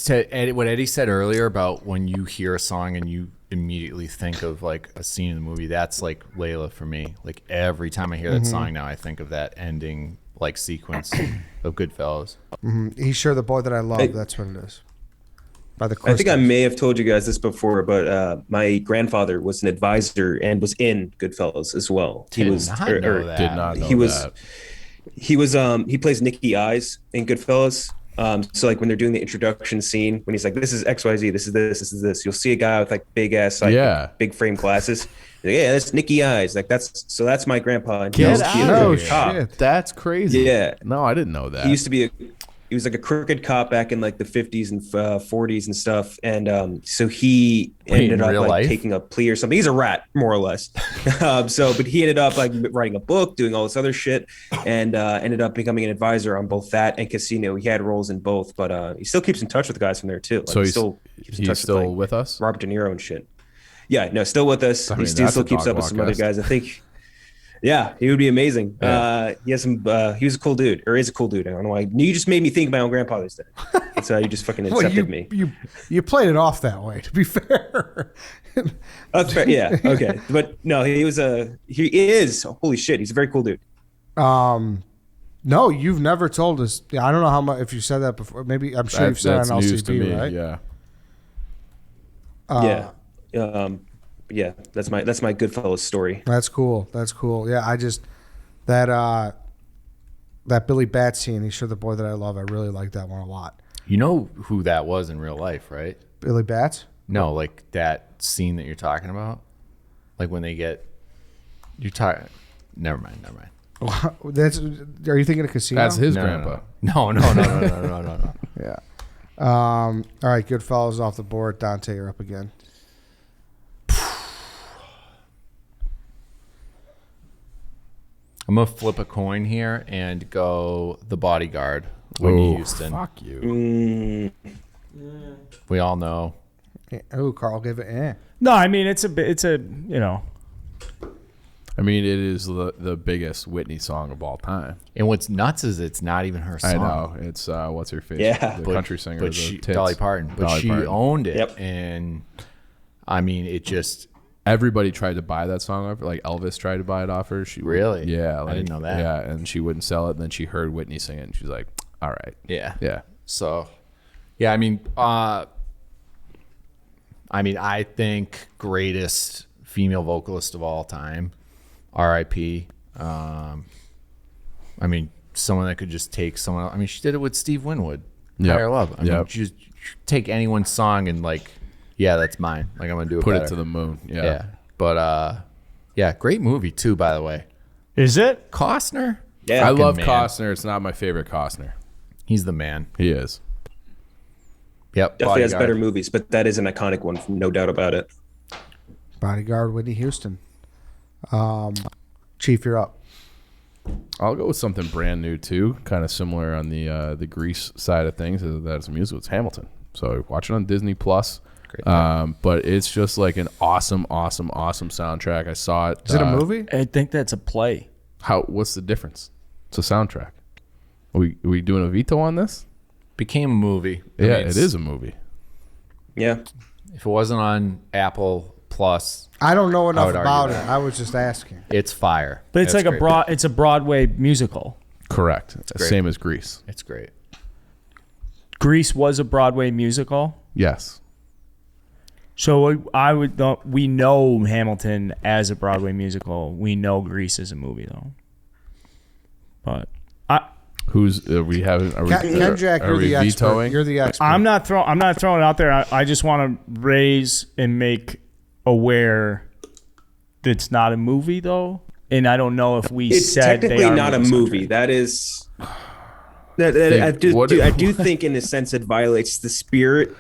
what Eddie said earlier about when you hear a song and you immediately think of like a scene in the movie, that's like Layla for me. Like every time I hear that song now, I think of that ending like sequence of Goodfellas. He's sure the boy that I love. That's what it is. By the I think I Crystals. may have told you guys this before, but my grandfather was an advisor and was in Goodfellas as well. He Did was not know that. Did not know he was that. he plays Nicky Eyes in Goodfellas. So like when they're doing the introduction scene, when he's like, "This is XYZ, this is this," you'll see a guy with like big ass, like big frame glasses. Like, yeah, that's Nicky Eyes. Like that's my grandpa. And he Get was out Oh, of here. cop. shit. That's crazy. Yeah. No, I didn't know that. He used to be he was like a crooked cop back in like the 50s and 40s and stuff. And so he ended up real like life? taking a plea or something. He's a rat, more or less. But he ended up like writing a book, doing all this other shit, and ended up becoming an advisor on both that and Casino. He had roles in both, but he still keeps in touch with the guys from there too. Like, So he he's still keeps in touch still with, like, with us? Robert De Niro and shit. Yeah, no, still with us. I mean, He still that's a keeps dog up with walk some other guest. guys. I think. Yeah, he would be amazing. Yeah. He has some. He was a cool dude, or is a cool dude. I don't know why. You just made me think of my own grandfather's day. That's how you just fucking Well, accepted me. you played it off that way. To be fair. That's fair. Yeah. Okay. But no, he is. Holy shit, he's a very cool dude. No, you've never told us. Yeah, I don't know how much if you said that before. Maybe I'm sure you've said it That's on news to me. LCB, right? Yeah. Yeah. Yeah. That's my Goodfellas story. That's cool. That's cool. Yeah, I just that Billy Bat scene. He's sure the boy that I love. I really like that one a lot. You know who that was in real life, right? Billy Bats. No, like that scene that you're talking about, like when they get you talk. Never mind. That's. Are you thinking of Casino? That's his No, grandpa. No. Yeah. All right, Goodfellas off the board. Dante, you're up again. I'm gonna flip a coin here and go The Bodyguard. Whitney Oh, Houston. fuck you. We all know. Oh, Carl gave it. No, I mean it's a I mean, it is the biggest Whitney song of all time. And what's nuts is it's not even her song. I know. It's what's her face? Yeah. The country singer. But Dolly Parton. But Dolly she Parton. owned it. Yep. And I mean, it just Everybody tried to buy that song off her. Like Elvis tried to buy it off her. She Really? Yeah. I didn't know that. Yeah, and she wouldn't sell it. And then she heard Whitney sing it, and she's like, "All right, yeah. yeah." So, yeah, I think greatest female vocalist of all time, R.I.P. Someone that could just take someone else. I mean, she did it with Steve Winwood. Yep. Higher Love. I mean, Yep. just take anyone's song and like, yeah, that's mine. Like I'm gonna do it. Put better. it to the moon. Yeah. Yeah. But yeah, great movie too, by the way. Is it? Costner? Yeah. I love man. Costner. It's not my favorite Costner. He's the man. He is. Yep. Definitely has Bodyguard. better movies, but that is an iconic one, no doubt about it. Bodyguard, Whitney Houston. Chief, you're up. I'll go with something brand new too, kind of similar on the Grease side of things. That's a musical. It's Hamilton. So watch it on Disney Plus. Great. But it's just like an awesome soundtrack. I saw it. Is it a movie? I think that's a play. What's the difference? It's a soundtrack. Are we doing a veto on this? Became a movie. I Yeah, mean, it it's- is a movie. Yeah. If it wasn't on Apple Plus, I don't know enough would argue about it. that. I was just asking. it's fire. But it's That's like great. it's a Broadway musical. Correct. great. Same as Grease. It's great. Grease was a Broadway musical. Yes. So we know Hamilton as a Broadway musical. We know Grease as a movie though. But Who's we having? Are we, KenJac, are you're we the expert. vetoing? You're the expert. I'm not throwing it out there. I just want to raise and make aware that it's not a movie though. And I don't know if we It's said they technically are not a movies. movie. That is. I do think, in a sense, it violates the spirit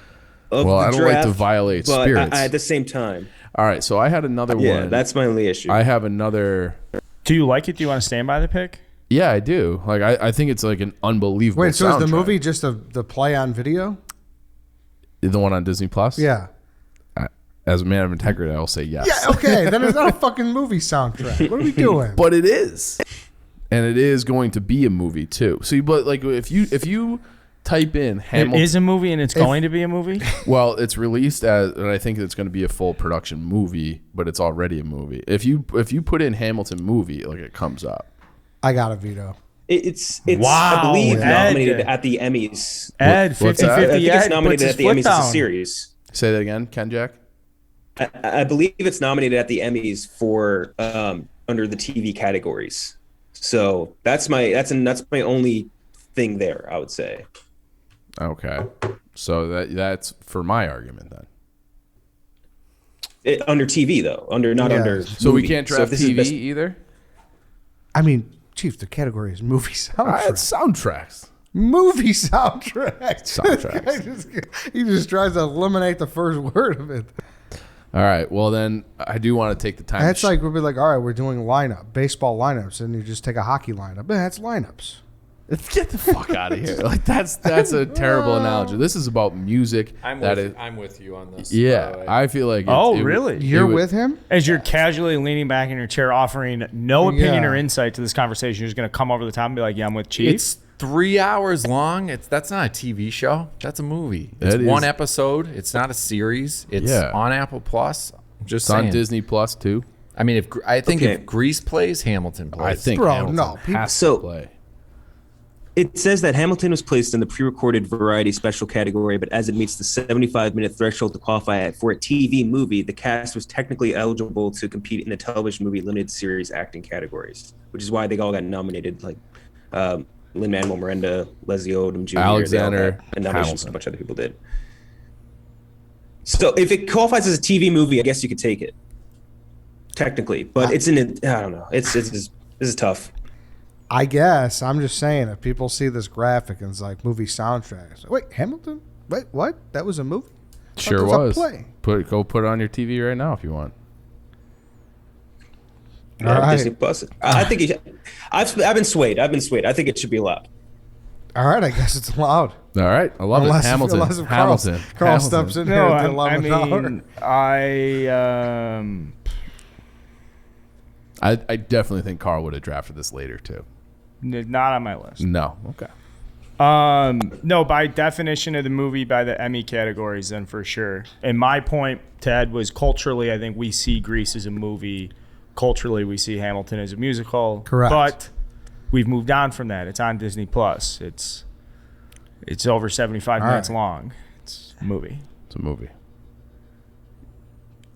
of Well, the I don't draft, like to violate but spirits. at the same time, All right. So I had another yeah, one. that's my only issue. I have another. Do you like it? Do you want to stand by the pick? Yeah, I do. Like I think it's like an unbelievable. Wait, so is the soundtrack. movie just the play on video? The one on Disney Plus? Yeah. As a man of integrity, I will say yes. Yeah, okay. Then it's not a fucking movie soundtrack. What are we doing? But it is, and it is going to be a movie too. So, but like if you type in Hamilton, It is a movie and it's going to be a movie? well, it's released as, and I think it's going to be a full production movie, but it's already a movie. If you put in Hamilton movie, like it comes up. I got a veto. It's Wow, I believe Ed. nominated at the Emmys. Ed, What's 50-50 that? I think it's Ed nominated puts at the his Emmys foot as a down. series. Say that again, KenJac. I believe it's nominated at the Emmys for under the TV categories. So that's my only thing there. I would say. Okay, so that's for my argument then. Under TV though, not Yeah. under. So we movie. can't So if draft this is TV best- either. I mean, Chief, the category is movie soundtrack. It's soundtracks. Movie soundtrack. Soundtracks. He just tries to eliminate the first word of it. All right. Well, then I do want to take the time. That's like we'll be like, all right, we're doing baseball lineups, and you just take a hockey lineup. Yeah, that's lineups. Get the fuck out of here! Like that's a terrible analogy. This is about music. I'm with you on this. Yeah, I feel like. Really? You're with him? As you're casually leaning back in your chair, offering no opinion Yeah. or insight to this conversation, you're just going to come over the top and be like, yeah, I'm with Chief. It's 3 hours long. That's not a TV show. That's a movie. It's That one is- episode. It's not a series. It's Yeah. on Apple Plus. I'm just It's on saying. Disney Plus too. I mean, I think Okay. if Grease plays, Hamilton plays. I think Bro, Hamilton no, people- has So- to play. It says that Hamilton was placed in the pre-recorded variety special category, but as it meets the 75-minute threshold to qualify for a TV movie, the cast was technically eligible to compete in the television movie limited series acting categories, which is why they all got nominated. Like Lin-Manuel Miranda, Leslie Odom Jr., Alexander they all got nominations. Hamilton. A bunch of other people did. So if it qualifies as a TV movie, I guess you could take it, technically. But it's in it. I don't know. This is tough. I guess. I'm just saying, if people see this graphic and it's like movie soundtrack, it's like, wait, Hamilton? Wait, what? That was a movie? Sure That was a was. play. Go put it on your TV right now if you want. All right. Disney Plus. I think I've been swayed. I think it should be allowed. All right, I guess it's allowed. All right, I love it. Hamilton. Unless Hamilton. Carl Hamilton. steps in No, here at the I 11th hour. mean, I definitely think Carl would have drafted this later too. Not on my list. No. Okay. No, by definition of the movie, by the Emmy categories, then for sure. And my point, Ted, was culturally, I think we see Grease as a movie. Culturally, we see Hamilton as a musical. Correct. But we've moved on from that. It's on Disney Plus. It's over 75 minutes long. It's a movie. It's a movie.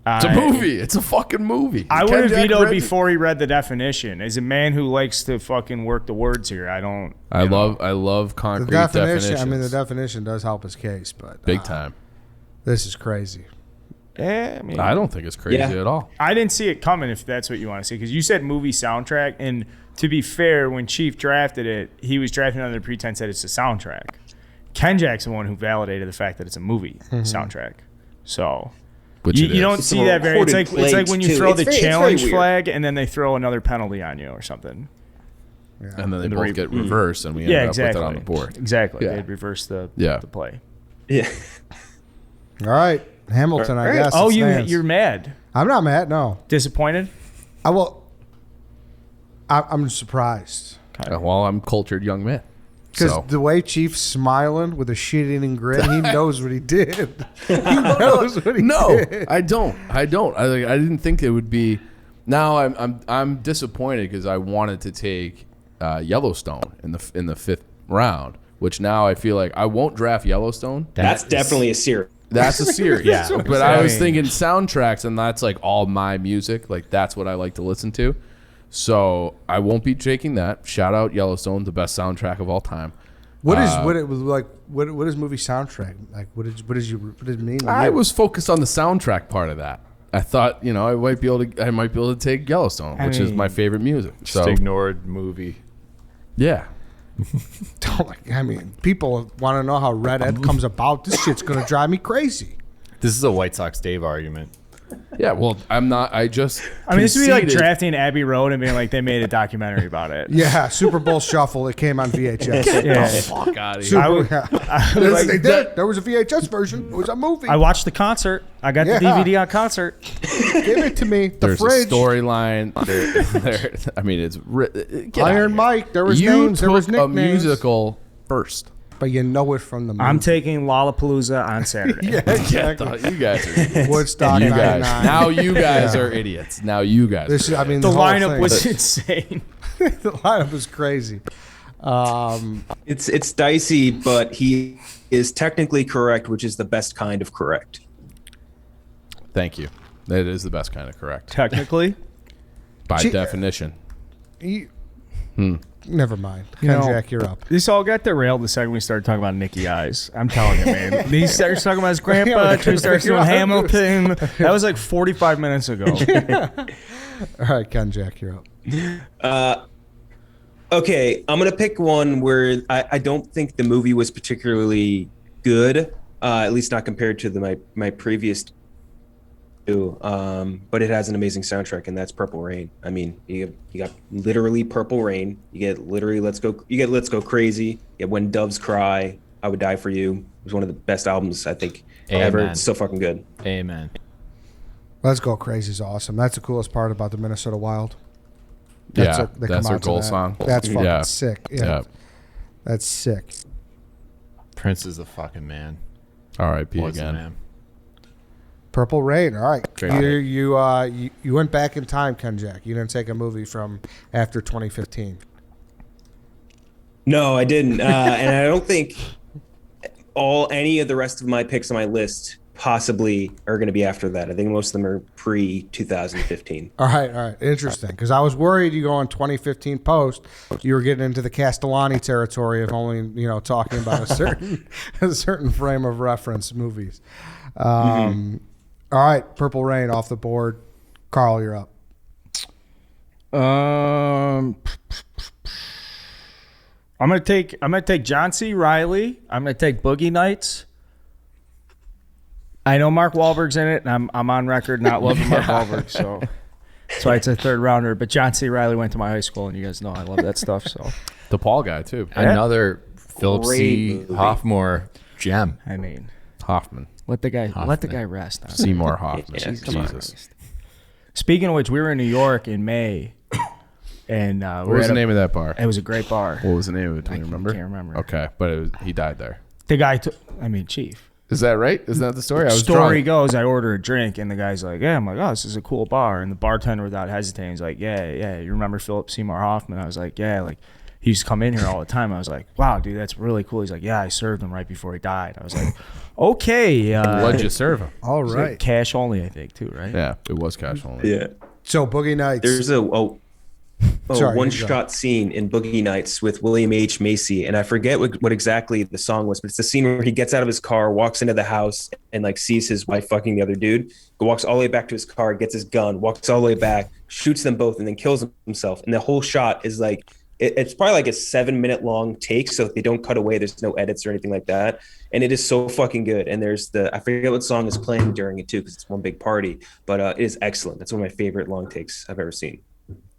It's a movie. It's a fucking movie. I would have KenJac vetoed read before he read the definition. As a man who likes to fucking work the words here, I love The concrete definition. definitions. I mean, the definition does help his case, but big time. this is crazy. I mean, I don't think it's crazy Yeah. at all. I didn't see it coming, if that's what you want to see, because you said movie soundtrack, and to be fair, when Chief drafted it, he was drafting under the pretense that it's a soundtrack. KenJac's the one who validated the fact that it's a movie soundtrack. So Which you it is. don't It's see a that very. It's recorded like when you plate, throw too. the It's very challenge weird. flag and then they throw another penalty on you or something. And then they the both get reversed, and we end Yeah, up exactly. with it on the board. Exactly. Yeah. They'd reverse the play. Yeah. All right, Hamilton. I guess. Oh, it stands. you're mad, I'm not mad. No, disappointed. I will. I'm surprised Well, I'm a cultured young man. because So the way Chief's smiling with a shit-eating grin, he knows what he did. He knows what he did. I don't. I didn't think it would be. Now I'm disappointed because I wanted to take Yellowstone in the fifth round, which now I feel like I won't draft Yellowstone. That's definitely a series. That's a series. Yeah. But I was thinking soundtracks, and that's like all my music. Like that's what I like to listen to. So I won't be taking that. Shout out Yellowstone, the best soundtrack of all time. What is what it was like? What is movie soundtrack like? What does it mean? I was focused on the soundtrack part of that. I thought, I might be able to take Yellowstone, which is my favorite music. Just So ignored movie. yeah. I mean, people want to know how Red Ed comes about. This shit's gonna drive me crazy. This is a White Sox Dave argument. Yeah, well, I'm not. I just. I mean, this would be like conceded- drafting Abbey Road and being like, they made a documentary about it. Yeah, Super Bowl Shuffle. It came on VHS. Yeah. Fuck out of here. Super, yeah. Yes, like they did. There was a VHS version. It was a movie. I watched the concert. I got Yeah. the DVD on concert. Give it to me. The There's fridge. a storyline. I mean, it's get out of Iron here. Mike. There was You names. There was took a nicknames. musical first. But you know it from the movie. I'm taking Lollapalooza on Saturday. Yeah, exactly. You guys are idiots. Woodstock You 99. guys. Now you guys are idiots. Now you guys. This is, are I mean, The whole lineup thing. was insane. The lineup was crazy. It's dicey, but he is technically correct, which is the best kind of correct. Thank you. That is the best kind of correct Technically, by Gee- definition. Never mind. know- KenJac, you're up. this all got derailed the second we started talking about Nicky Eyes. I'm telling you, man. He starts talking about his grandpa. He starts doing Hamilton. That was like 45 minutes ago. All right, KenJac, you're up. Okay, I'm gonna pick one where I don't think the movie was particularly good, at least not compared to my previous two. But it has an amazing soundtrack, and that's Purple Rain. I mean, you got literally Purple Rain. You get literally Let's Go Crazy. You get When Doves Cry. I Would Die for You. It was one of the best albums I think ever. Amen. It's so fucking good. Amen. Let's Go Crazy is awesome. That's the coolest part about the Minnesota Wild. Yeah, they come that's their out to goal that. song. That's fucking Yeah. sick. Yeah. Yeah. That's sick. Prince is the fucking man. R.I.P. Was the again. man. Purple Rain. All right. Great. You went back in time, KenJac. You didn't take a movie from after 2015. No, I didn't, and I don't think any of the rest of my picks on my list possibly are going to be after that. I think most of them are pre 2015. All right. Interesting. Because I was worried you go on 2015 post, you were getting into the Castellani territory of only talking about a certain frame of reference movies. All right, Purple Rain off the board. Carl, you're up. I'm gonna take John C. Reilly. I'm gonna take Boogie Nights. I know Mark Wahlberg's in it, and I'm on record not loving Mark Wahlberg, so that's why it's a third rounder. But John C. Reilly went to my high school, and you guys know I love that stuff. So The Paul guy too. Another Philip Great C. movie. Hoffmore gem. I mean, Hoffman. let the guy rest. Seymour Hoffman. Yeah, Jesus. Speaking of which, we were in New York in May, and What was the name of that bar? It was a great bar. What was the name of it? Do you remember? Can't remember. Okay, but he died there. The guy Chief. Is that right? Isn't that the story? Story goes, I order a drink, and the guy's like, yeah. I'm like, oh, this is a cool bar. And the bartender, without hesitating, is like, yeah. You remember Philip Seymour Hoffman? I was like, yeah. Like, he used to come in here all the time. I was like, wow, dude, that's really cool. He's like, yeah, I served him right before he died. I was like, okay. What'd you serve him? All Like right. cash only, I think, too, right? Yeah, it was cash only. Yeah. So Boogie Nights. There's a Sorry, one-shot scene in Boogie Nights with William H. Macy, and I forget what exactly the song was, but it's the scene where he gets out of his car, walks into the house, and like sees his wife fucking the other dude, walks all the way back to his car, gets his gun, walks all the way back, shoots them both, and then kills himself. And the whole shot is like, it's probably like a 7-minute long take, so they don't cut away. There's no edits or anything like that, and it is so fucking good. And there's I forget what song is playing during it too, because it's one big party, but it is excellent. That's one of my favorite long takes I've ever seen.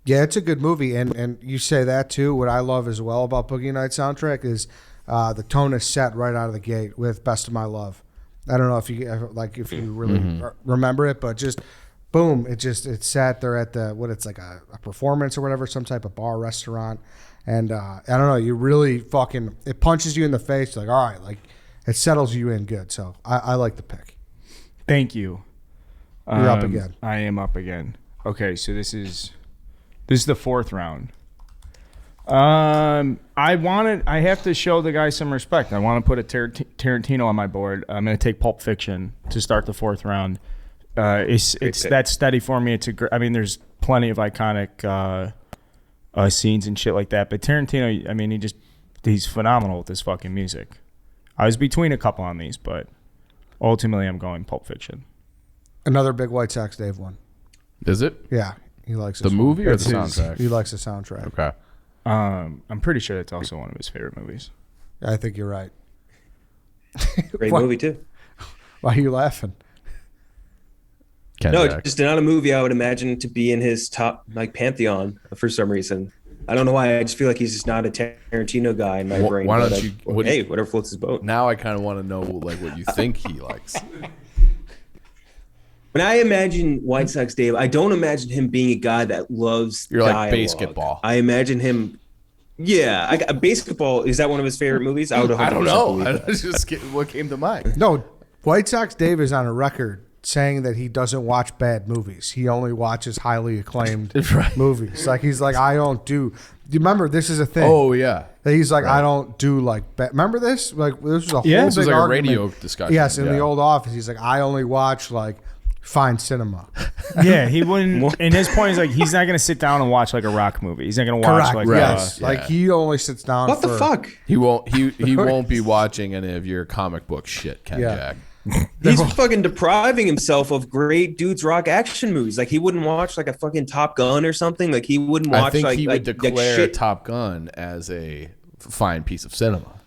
Yeah, it's a good movie, and you say that too. What I love as well about Boogie Nights soundtrack is the tone is set right out of the gate with "Best of My Love." I don't know if you really remember it, but just boom, it's set. They're at it's like a performance or whatever, some type of bar, restaurant, and I don't know. You really fucking it punches you in the face. Like, all right, like it settles you in good. So I like the pick. Thank you. You're up again. I am up again. Okay, so this is the fourth round. I have to show the guy some respect. I want to put a Tarantino on my board. I'm going to take Pulp Fiction to start the fourth round. It's that steady for me. There's plenty of iconic scenes and shit like that, but Tarantino, he's phenomenal with this fucking music. I was between a couple on these, but ultimately I'm going Pulp Fiction. Another big White Sox Dave one. Is it? Yeah. He likes the movie or the his, soundtrack? He likes the soundtrack. Okay. I'm pretty sure that's also one of his favorite movies. I think you're right. Great movie too. Why are you laughing? No, KenJac. just not a movie I would imagine to be in his top pantheon for some reason. I don't know why. I just feel like he's just not a Tarantino guy in my brain. Why don't you? Whatever floats his boat. Now I kind of want to know what you think he likes. When I imagine White Sox Dave, I don't imagine him being a guy that loves You're like dialogue. basketball. I imagine him. Yeah, basketball. Is that one of his favorite movies? I don't know. That. That's just what came to mind. No, White Sox Dave is on a record saying that he doesn't watch bad movies. He only watches highly acclaimed movies. Like he's like, I don't do. Do you remember this is a thing? Oh yeah. He's like, I don't do like. Remember this? Like this was a whole this big was like argument. a radio discussion. Yes, in the old office, he's like, I only watch like fine cinema. Yeah, he wouldn't. And his point is like, he's not going to sit down and watch like a rock movie. He's not going to watch Correct. like Yes. Yeah. Like he only sits down. What the fuck? He won't. He won't be watching any of your comic book shit, KenJac. Yeah. He's fucking depriving himself of great dudes rock action movies. Like he wouldn't watch like a fucking Top Gun or something. Like he wouldn't watch. I think like, he would like declare shit. Top Gun as a fine piece of cinema.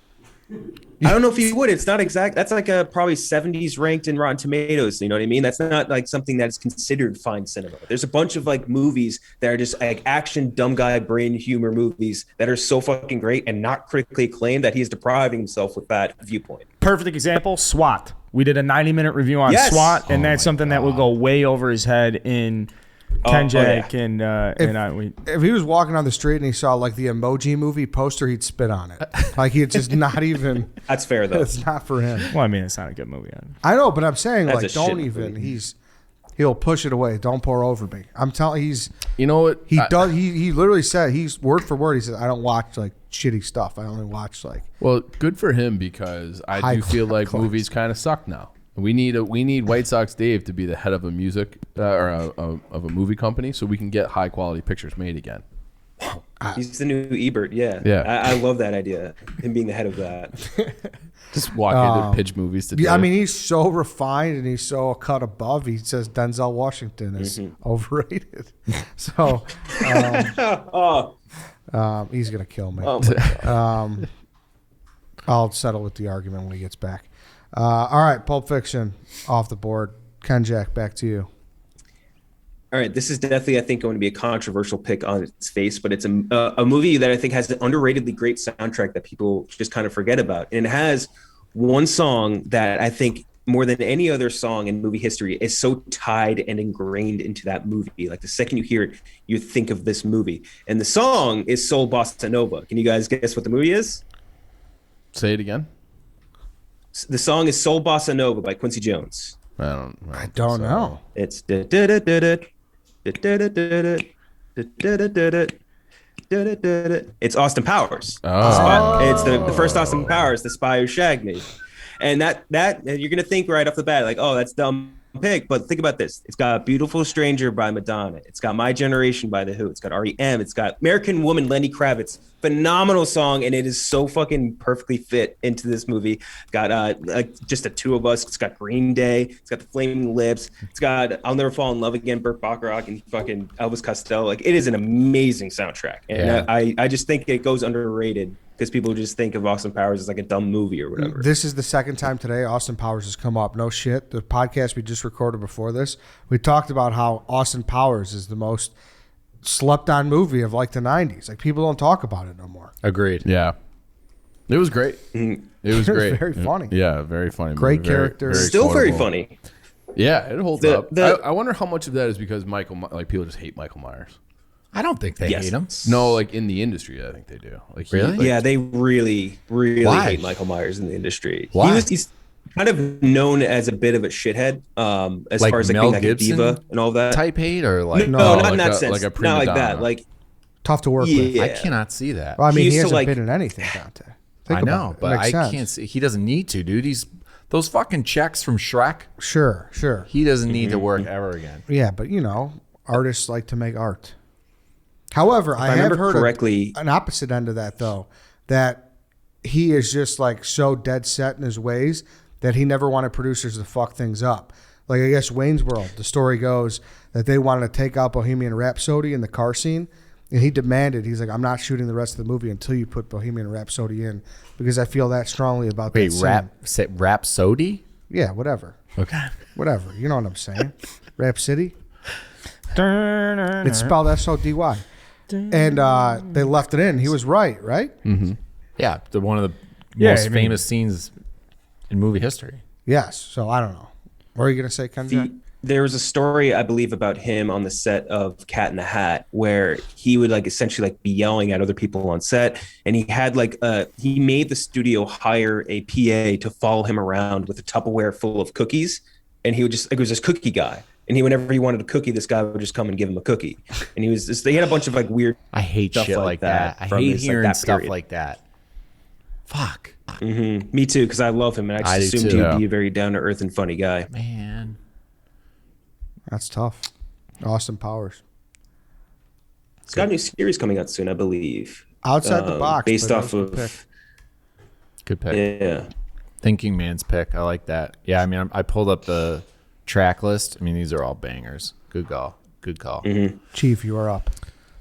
I don't know if he would. It's not exact. That's like a probably 70s ranked in Rotten Tomatoes. You know what I mean? That's not like something that's considered fine cinema. There's a bunch of like movies that are just like action, dumb guy, brain humor movies that are so fucking great and not critically acclaimed that he's depriving himself with that viewpoint. Perfect example, SWAT. We did a 90-minute review on Yes. SWAT, and that's something that would go way over his head in KenJac If he was walking down the street and he saw like the Emoji Movie poster, he'd spit on it. Like he'd just not even. That's fair though. It's not for him. Well, I mean, it's not a good movie. I know, but I'm saying That's like a don't shit even. movie. He'll push it away. Don't pour over me. I'm telling. You know what? He does. He literally said he's word for word. He said I don't watch like shitty stuff. I only watch like. Well, good for him because I High do feel like class. movies kind of suck now. We need White Sox Dave to be the head of a music of a movie company so we can get high quality pictures made again. He's the new Ebert. Yeah. Yeah. I love that idea. Him being the head of that. Just walk in and pitch movies to. Yeah, I Dave. mean he's so refined and he's so a cut above. He says Denzel Washington is overrated. So he's gonna kill me. Oh my God. I'll settle with the argument when he gets back. All right, Pulp Fiction off the board. KenJac, back to you. All right, this is definitely, I think, going to be a controversial pick on its face, but it's a movie that I think has an underratedly great soundtrack that people just kind of forget about. And it has one song that I think more than any other song in movie history, is so tied and ingrained into that movie. Like the second you hear it, you think of this movie. And the song is Soul Bossa Nova. Can you guys guess what the movie is? Say it again. The song is Soul Bossa Nova by Quincy Jones. I don't know. It's it's Austin Powers. It's the first Austin Powers, The Spy Who Shagged Me. And that you're gonna think right off the bat, like, oh, that's dumb pick. But think about this. It's got Beautiful Stranger by Madonna. It's got My Generation by The Who. It's got REM. It's got American Woman, Lenny Kravitz. Phenomenal song, and it is so fucking perfectly fit into this movie. It's got just the two of us. It's got Green Day. It's got the Flaming Lips. It's got I'll Never Fall in Love Again, Burt Bacharach, and fucking Elvis Costello. Like, it is an amazing soundtrack, and I just think it goes underrated because people just think of Austin Powers as like a dumb movie or whatever. This is the second time today Austin Powers has come up. No shit. The podcast we just recorded before this, we talked about how Austin Powers is the most slept on movie of like the 90s. Like, people don't talk about it no more. Agreed. Yeah. It was great. It was great. Very funny. Yeah, very funny. Great movie. character. Still very quotable. funny. Yeah, it holds up. I wonder how much of that is because people just hate Michael Myers. I don't think they hate him. No, like in the industry, I think they do. Like, Really? Yeah, they really, really Why? hate Michael Myers in the industry. Why? He's kind of known as a bit of a shithead, as Like far as like Mel being like Gibson a diva and all that. type hate or like No, not like in that a- sense. like a prima not like that. donna. Like, Tough to work with. yeah, I cannot see that. Well, I mean, He he used to, hasn't like- been in anything, Dante. Think I about know, it. It but makes I sense. can't see. He doesn't need to, dude. He's those fucking checks from Shrek. Sure. He doesn't need to work ever again. Yeah, but artists like to make art. However, I have remember heard correctly- an opposite end of that, though, that he is just like so dead set in his ways that he never wanted producers to fuck things up. Like, I guess Wayne's World, the story goes that they wanted to take out Bohemian Rhapsody in the car scene, and he demanded, he's like, I'm not shooting the rest of the movie until you put Bohemian Rhapsody in because I feel that strongly about Wait, that scene. Rhapsody? Yeah, whatever. Okay. Whatever. You know what I'm saying. Rhapsody? It's spelled S-O-D-Y. And they left it in. He was right? Yeah, one of the Yeah, most I mean- famous scenes in movie history. Yes. So I don't know. What are you going to say, KenJac? There was a story, I believe, about him on the set of Cat in the Hat where he would like essentially like be yelling at other people on set, and he had like he made the studio hire a PA to follow him around with a Tupperware full of cookies, and he would just, it was this cookie guy, and whenever he wanted a cookie, this guy would just come and give him a cookie, and he was just, they had a bunch of like weird. I hate stuff shit like that. I from hate his, like, hearing that stuff period. like that. Fuck. Me too, because I love him, and I I do just assumed too. he'd Yeah. be a very down to earth and funny guy. Man. That's tough. Austin Powers. It's got a new series coming out soon, I believe. Outside the box. based but that off was a good of pick. Good pick. yeah. Thinking man's pick. I like that. Yeah, I mean, I pulled up the track list. I mean, these are all bangers. Good call. Good call. Chief, you are up.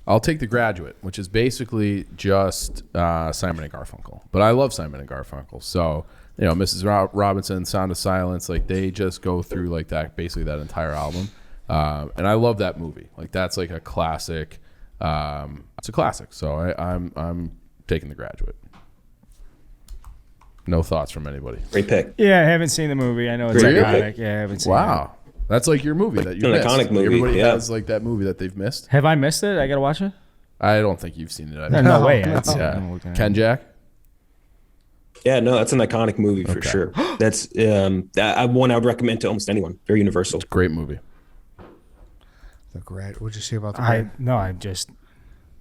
I'll take The Graduate, which is basically just Simon and Garfunkel. But I love Simon and Garfunkel. So, Mrs. Robinson, Sound of Silence, like they just go through like that, basically that entire album. And I love that movie. Like that's like a classic. It's a classic. So I'm taking The Graduate. No thoughts from anybody. Great pick. Yeah, I haven't seen the movie. I know it's Really? iconic. Yeah, I haven't seen it. Wow. That's like your movie that you An missed. iconic Like, movie, everybody yeah. has like that movie that they've missed. Have I missed it? I got to watch it? I don't think you've seen it. I No, think. no way. No. Yeah. KenJac? Yeah, no, that's an iconic movie for sure. That's one I would recommend to almost anyone. Very universal. Great movie. The Grad. What'd you say about the Grad?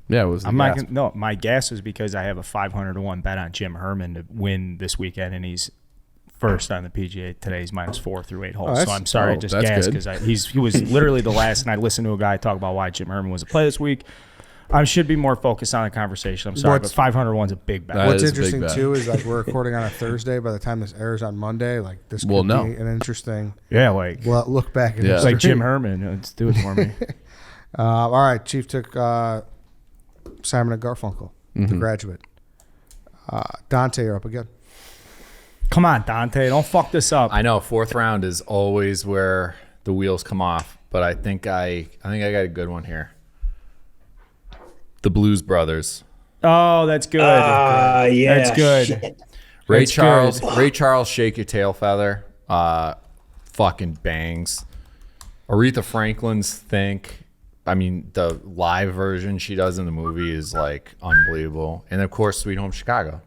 Yeah, it was. I'm not gonna, no, my guess is because I have a 500-1 bet on Jim Herman to win this weekend, and he's first on the PGA today. He's -4 through 8 holes. So I'm sorry, I just that's gassed good. because he was literally the last, and I listened to a guy talk about why Jim Herman was a play this week. I should be more focused on the conversation. I'm sorry, What's- but 500-1's a big bet. That What's is a big interesting bet. too is like we're recording on a Thursday. By the time this airs on Monday, like this could We'll know. be an interesting Yeah, like look back. In Yeah. history. like Jim Herman. Let's do it for me. All right, Chief took Simon and Garfunkel, The Graduate. Dante, you're up again. Come on, Dante, don't fuck this up. I know 4th round is always where the wheels come off, but I think I got a good one here. The Blues Brothers. Oh, that's good. Yeah. That's good. Shit. Ray That's Charles, good. Ray Charles, Shake Your Tail Feather. fucking bangs. Aretha Franklin's Think. I mean, the live version she does in the movie is like unbelievable. And of course, Sweet Home Chicago.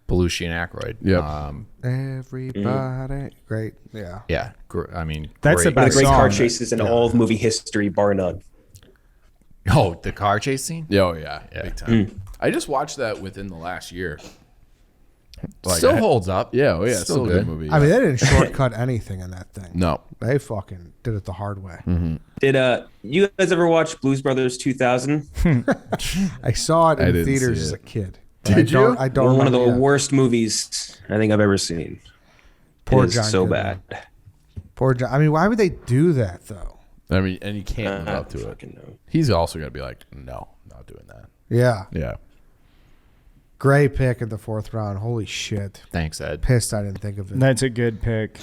Belushi and Aykroyd. Yep. Everybody. Great. Yeah. Yeah. I mean, That's great. the One of best the great song. car chases in all of movie history, bar none. Oh, the car chase scene? Oh yeah, big time. I just watched that within the last year. Like, Still holds up. Yeah, oh yeah, still a good movie. I mean, they didn't shortcut anything in that thing. no. They fucking did it the hard way. Did you guys ever watch Blues Brothers 2000? I saw it I in didn't theaters see as it. a kid. Did you? I don't One of the remember yet. worst movies I think I've ever seen. Poor It is John so Goodman. bad. Poor John. I mean, why would they do that though? I mean, and you can't live up to it. Fucking no. He's also got to be like, no, not doing that. Yeah. Yeah. Gray pick in the 4th round. Holy shit. Thanks, Ed. Pissed I didn't think of it. That's a good pick.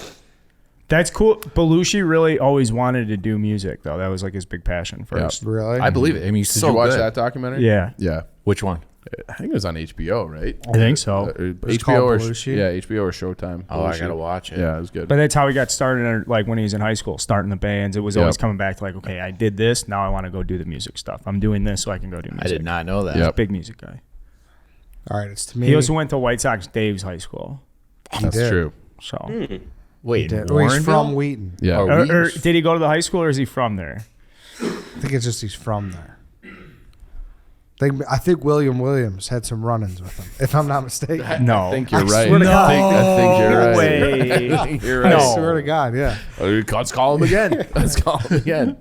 That's cool. Belushi really always wanted to do music, though. That was like his big passion first. Really? I believe it. I mean, he's Did so you watch good. that documentary? Yeah, Yeah. Which one? I think it was on HBO, right? I think so. It's HBO called or Belushi? yeah, HBO or Showtime. Oh, I Belushi. gotta watch it. Yeah, it was good. But that's how he got started. Like when he was in high school, starting the bands. It was always Yep. coming back to like, okay, I did this. Now I want to go do the music stuff. I'm doing this so I can go do music. I did not know that. Yep. Big music guy. All right, it's to me. He also went to White Sox Dave's high school. That's did. true. So, Wait, Did. Well, he's Warrenville? from Wheaton. Yeah. Oh, or did he go to the high school or is he from there? I think it's just he's from there. I think William Williams had some run-ins with him, if I'm not mistaken. No, I think you're I right. swear to God. I think you're right. way. I think you're I right. swear to God, yeah. Let's call him again. Let's call him again.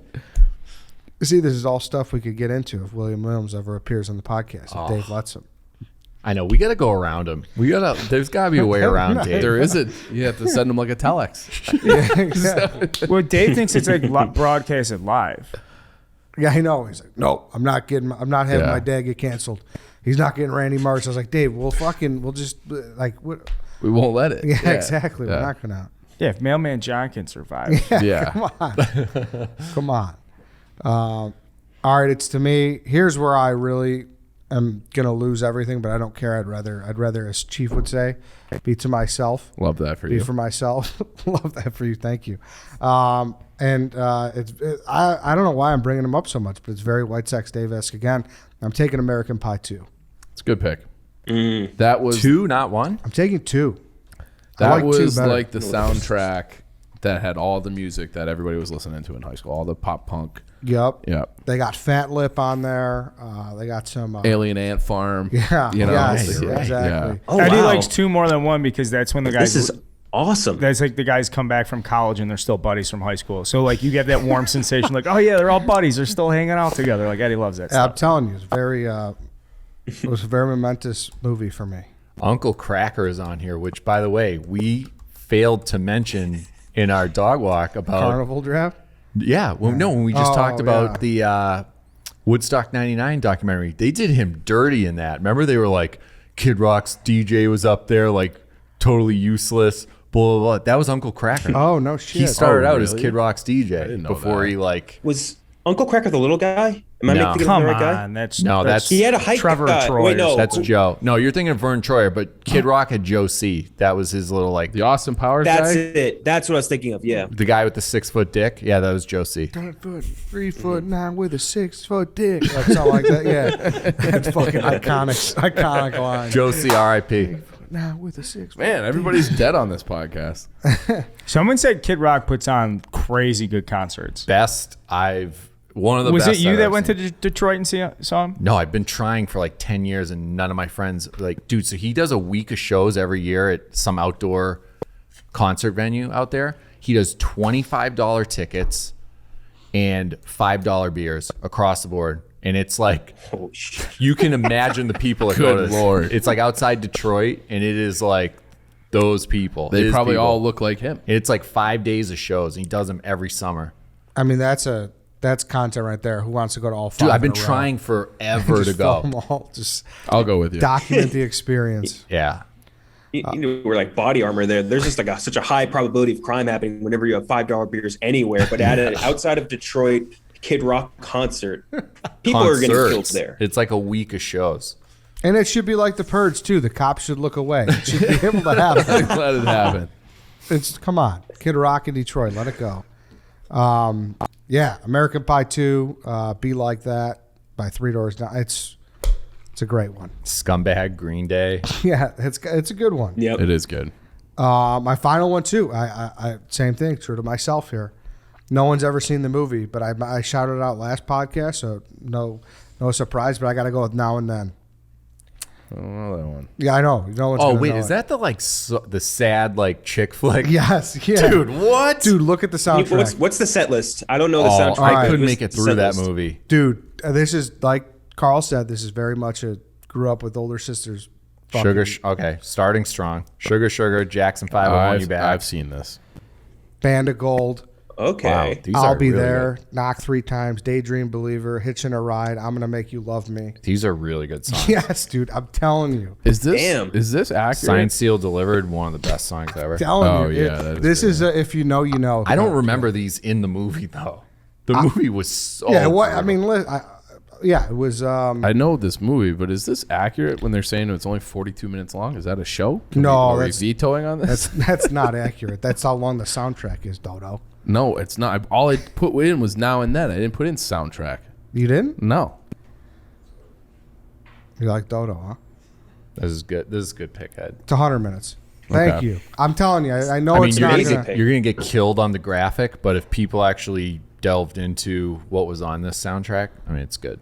See, this is all stuff we could get into if William Williams ever appears on the podcast, if Dave lets him. I know. We got to go around him. There's got to be a way around Dave. There isn't. You have to send him like a telex. Yeah, Well, Dave thinks it's like broadcasted live. yeah, I know. He's like, no, I'm not having Yeah. my dad get canceled. He's not getting Randy Marsh. I was like, Dave, we'll just, like, what? We won't let it. Yeah, exactly. Yeah. We're not going to. Yeah, if Mailman John can survive. Yeah. Come on. All right, it's to me. Here's where I really am gonna lose everything, but I don't care. I'd rather, as Chief would say, be to myself. Love that for Be you. for myself. Love that for you. Thank you. I don't know why I'm bringing him up so much, but it's very White Sox Dave-esque again. I'm taking American Pie 2. It's a good pick. That was 2, not 1? I'm taking 2. I that like 2 was better. like the soundtrack that had all the music that everybody was listening to in high school, all the pop punk. Yep. Yep. They got Fat Lip on there. They got some. Alien Ant Farm. Yeah. You know, Yes, it's like- exactly. yeah. Oh, Eddie wow. likes 2 more than 1 because that's when the guys. This is awesome. That's like the guys come back from college and they're still buddies from high school. So like you get that warm sensation, like, oh yeah, they're all buddies. They're still hanging out together. Like Eddie loves that Yeah, I'm stuff. telling you, it was a very momentous movie for me. Uncle Cracker is on here, which, by the way, we failed to mention in our dog walk about. Carnival Draft. Yeah. Well, no, when we just Oh, talked about the Woodstock 99 documentary, they did him dirty in that. Remember, they were like, Kid Rock's DJ was up there, like, totally useless, blah, blah, blah. That was Uncle Cracker. Oh no shit! He started out as really? Kid Rock's DJ didn't know before that. he, like. Was Uncle Cracker the little guy? Am I No. thinking Come of the right guy? on, that's No, that's- He had a height Trevor guy. Troyer. Wait, no. That's Joe. No, you're thinking of Vern Troyer, but Kid Rock had Joe C. That was his little, like, The Austin Powers That's guy. it. That's what I was thinking of. Yeah. the guy with the 6-foot dick. Yeah, that was Joe C. 3'9" with a 6-foot dick, like something like that. Yeah, that's fucking iconic line. Joe C. R.I.P. 3'9" with a 6. Man, everybody's dead on this podcast. Someone said Kid Rock puts on crazy good concerts. One of the Was best it you I've that ever went seen. to Detroit and saw him? No, I've been trying for like 10 years and none of my friends like, dude, so he does a week of shows every year at some outdoor concert venue out there. He does $25 tickets and $5 beers across the board. And it's like, Holy shit. you can imagine the people that go to Good this. Lord. It's like outside Detroit and it is like those people. They His probably people. all look like him. It's like 5 days of shows. And he does them every summer. I mean, that's content right there. Who wants to go to all 5? Dude, I've been in a row? trying forever to Just go. film them all. Just I'll go with you. document the experience. Yeah. You know, we're like body armor there. There's just like such a high probability of crime happening whenever you have $5 beers anywhere. But outside of Detroit Kid Rock concert, people are getting killed Concerts. there. It's like a week of shows. And it should be like the Purge too. The cops should look away. It should be able to happen. Let it happen. It's come on, Kid Rock in Detroit. Let it go. Yeah, American Pie 2, Be Like That by Three Doors Down. It's a great one. Scumbag, Green Day. Yeah, it's a good one. Yep. It is good. My final one too. I same thing. True to myself here. No one's ever seen the movie, but I shouted it out last podcast, so no surprise. But I got to go with Now and Then. I don't know that one. Yeah, I know. No one's. Oh gonna wait, know is it. that the the sad chick flick? Yes. Yeah. Dude, what? Dude, look at the soundtrack. What's the set list? I don't know the Oh, soundtrack. I right. couldn't What's make it the through set that list? movie. Dude, this is like Carl said. This is very much a grew up with older sisters. Sugar, okay, starting strong. Sugar, Jackson 5, I want you back. I've seen this. Band of Gold. Okay. Wow, these I'll are Be really There. good. Knock 3 Times. Daydream Believer. Hitching a Ride. I'm Gonna Make You Love Me. These are really good songs. Yes, dude. I'm telling you. Is this Damn. is this accurate? Signed, Sealed, Delivered, one of the best songs ever. Telling Oh, you. yeah, that is This good. is if you know, you know. I don't remember these in the movie though. The movie was so. Yeah. What I brutal. mean. Yeah. It was. I know this movie, but is this accurate when they're saying it's only 42 minutes long? Is that a show? No, are we that's- vetoing on this? That's not accurate. That's how long the soundtrack is, Dodo. No, it's not. All I put in was Now and Then. I didn't put in soundtrack. You didn't? No. You like Dodo, huh? This is good. This is a good pick, Ed. It's 100 minutes. Thank Okay. you. I'm telling you. I know I mean, it's you're not. gonna, Gonna, get, you're gonna get killed on the graphic, but if people actually delved into what was on this soundtrack, I mean, it's good.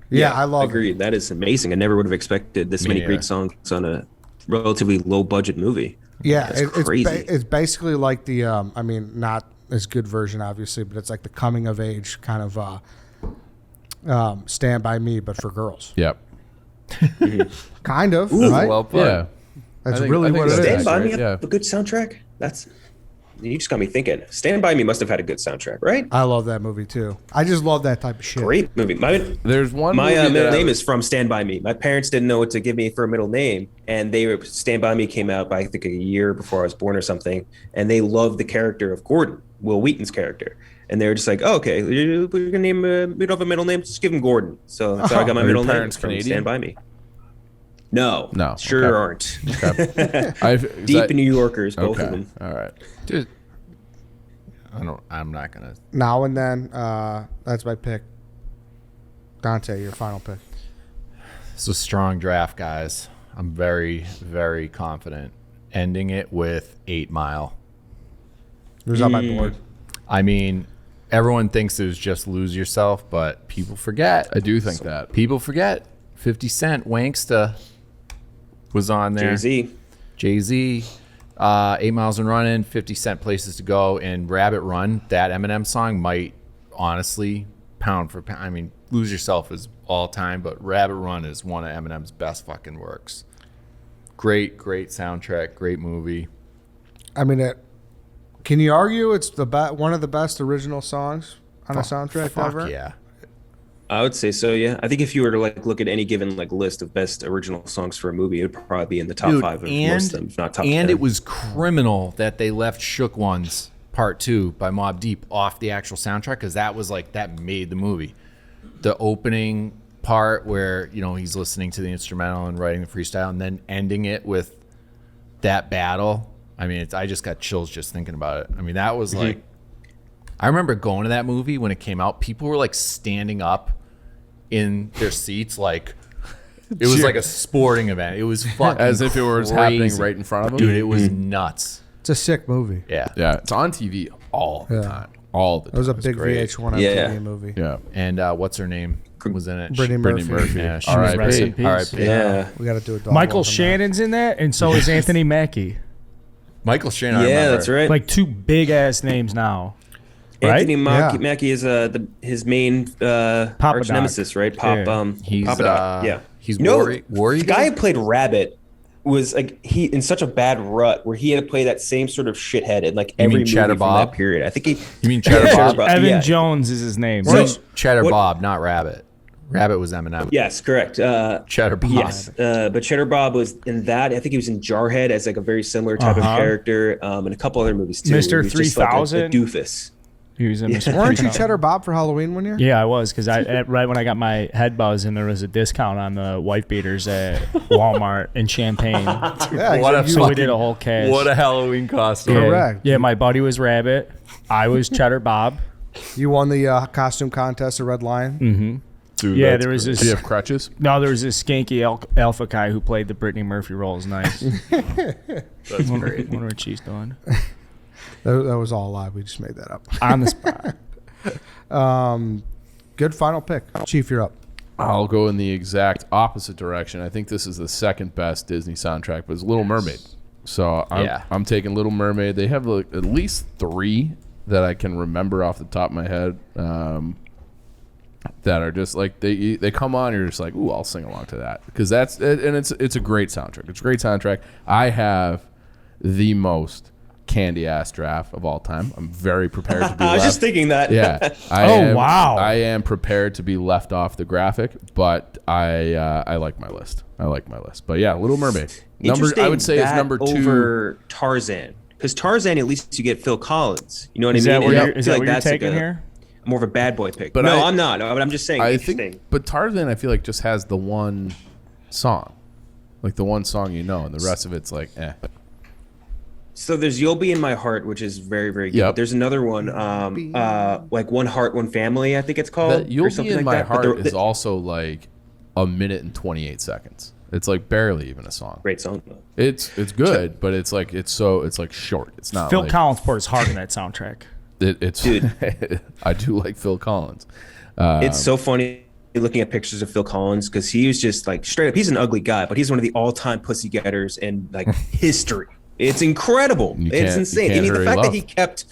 yeah, I love it. Agreed. That is amazing. I never would have expected this many neither. great songs on a relatively low budget movie. Yeah, That's it's crazy. it's basically like the I mean, not as good version obviously, but it's like the coming of age kind of Stand By Me, but for girls. Yep. Kind of, Ooh, right? Well put. Yeah. That's I think- really I think what it that's is. Stand By Me, Yeah. a good soundtrack? You just got me thinking. Stand By Me must have had a good soundtrack, right? I love that movie too. I just love that type of shit. Great movie. There's one My movie middle that name is from Stand By Me. My parents didn't know what to give me for a middle name, and Stand By Me came out by I think a year before I was born or something, and they loved the character of Gordon, Will Wheaton's character, and they were just like, oh, "Okay, we're gonna name. We don't have a middle name. Just give him Gordon." So that's how I got my Are your middle name. parents It's from Canadian? Stand By Me. No, No, sure okay. aren't. I've, Deep New Yorkers, both Okay. of them. All right. Dude, I'm not gonna. Now and Then, that's my pick. Dante, your final pick. It's a strong draft, guys. I'm very, very confident. Ending it with 8 Mile. It was on my board. I mean, everyone thinks it was just Lose Yourself, but people forget. I do think that. People forget. 50 Cent, Wanksta was on there. Jay-Z. 8 Miles and Running, 50 Cent, Places to Go, and Rabbit Run. That Eminem song might honestly pound for pound. I mean, Lose Yourself is all time, but Rabbit Run is one of Eminem's best fucking works. Great soundtrack, great movie. I mean, can you argue it's one of the best original songs on a soundtrack Fuck ever? yeah. I would say so. Yeah, I think if you were to look at any given list of best original songs for a movie, it would probably be in the top 5 of most of them, if not top 10. And it was criminal that they left Shook Ones Part 2 by Mobb Deep off the actual soundtrack, because that was that made the movie. The opening part where he's listening to the instrumental and writing the freestyle, and then ending it with that battle. I mean, I just got chills just thinking about it. I mean, that was I remember going to that movie when it came out. People were standing up in their seats, it was like a sporting event. It was fucking As if it was happening crazy. right in front of them. Dude, it was nuts. It's a sick movie. Yeah. Yeah, it's on TV all the Yeah. time. All the time. It was a It's big great. VH1 Yeah. MTV movie. Yeah. And what's her name was in it? Brittany Brittany Murphy. Murphy. Yeah, she All was right. Rest in peace. R.I.P. Yeah. We got to do a dog Michael walk on that. Shannon's in that, and so is Anthony Mackie. Michael Shannon. I Yeah, remember. that's right. Like 2 big ass names now. Anthony right? Mackie is his main arch Doc. nemesis, right? Yeah. He's Papa Doc. Yeah, He's You know, Warrior. the guy who played Rabbit was he in such a bad rut where he had to play that same sort of shithead in every mean movie Cheddar from Bob? that period. I think he. You mean Cheddar Bob? Evan yeah. Jones is his name. So- Cheddar What- Bob, not Rabbit. Rabbit was Eminem. Yes, correct. Cheddar Bob. Yes, but Cheddar Bob was in that. I think he was in Jarhead as a very similar type of character, and a couple other movies too. Mr. He was just like a 3000? doofus. He was in Mr. Weren't you Freeze. Cheddar Bob for Halloween one year? Yeah, I was because right when I got my head buzz and there was a discount on the wife beaters at Walmart in Champaign. Yeah, What a So we did a whole cash. What a Halloween costume. Yeah. Correct. Yeah, my buddy was Rabbit. I was Cheddar Bob. You won the costume contest at Red Lion. Mm-hmm. Dude, Yeah, that's there was great. this- Do you have crutches? No, there was this skanky alpha guy who played the Brittany Murphy role. It was nice. That's great. Wonder what she's doing. That was all live. We just made that up. On the spot. Good final pick. Chief, you're up. I'll go in the exact opposite direction. I think this is the second best Disney soundtrack, but it's Little Mermaid. So I'm taking Little Mermaid. They have like at least 3 that I can remember off the top of my head that are just like they come on. You're just like, ooh, I'll sing along to that because that's and it's a great soundtrack. It's a great soundtrack. I have the most candy ass draft of all time. I'm very prepared to be. I was just thinking that. Yeah. Wow. I am prepared to be left off the graphic, but I like my list. But yeah, Little Mermaid. I would say it's that number 2 over Tarzan. Because Tarzan, at least you get Phil Collins. You know what Is I that mean? what And I you're, is feel that what you're that's like taking here? more of a bad boy pick. But no, I'm not. No, but I'm just saying. I interesting. think, but Tarzan, I feel like just has the one song, like the one song and the rest of it's like, eh. So there's "You'll Be in My Heart," which is very, very good. Yep. There's another one, like "One Heart, One Family," I think it's called. That "You'll or Be something in like My that. But Heart" they're- is also like a minute and 28 seconds. It's like barely even a song. great song. It's good, but it's like short. It's not. Phil like, Collins poured his heart in that soundtrack. It's Dude. I do like Phil Collins. It's so funny looking at pictures of Phil Collins because he was just like straight up. He's an ugly guy, but he's one of the all-time pussy getters in like history. It's incredible. You It's can't- insane. you can't I mean, the hurry fact love. that he kept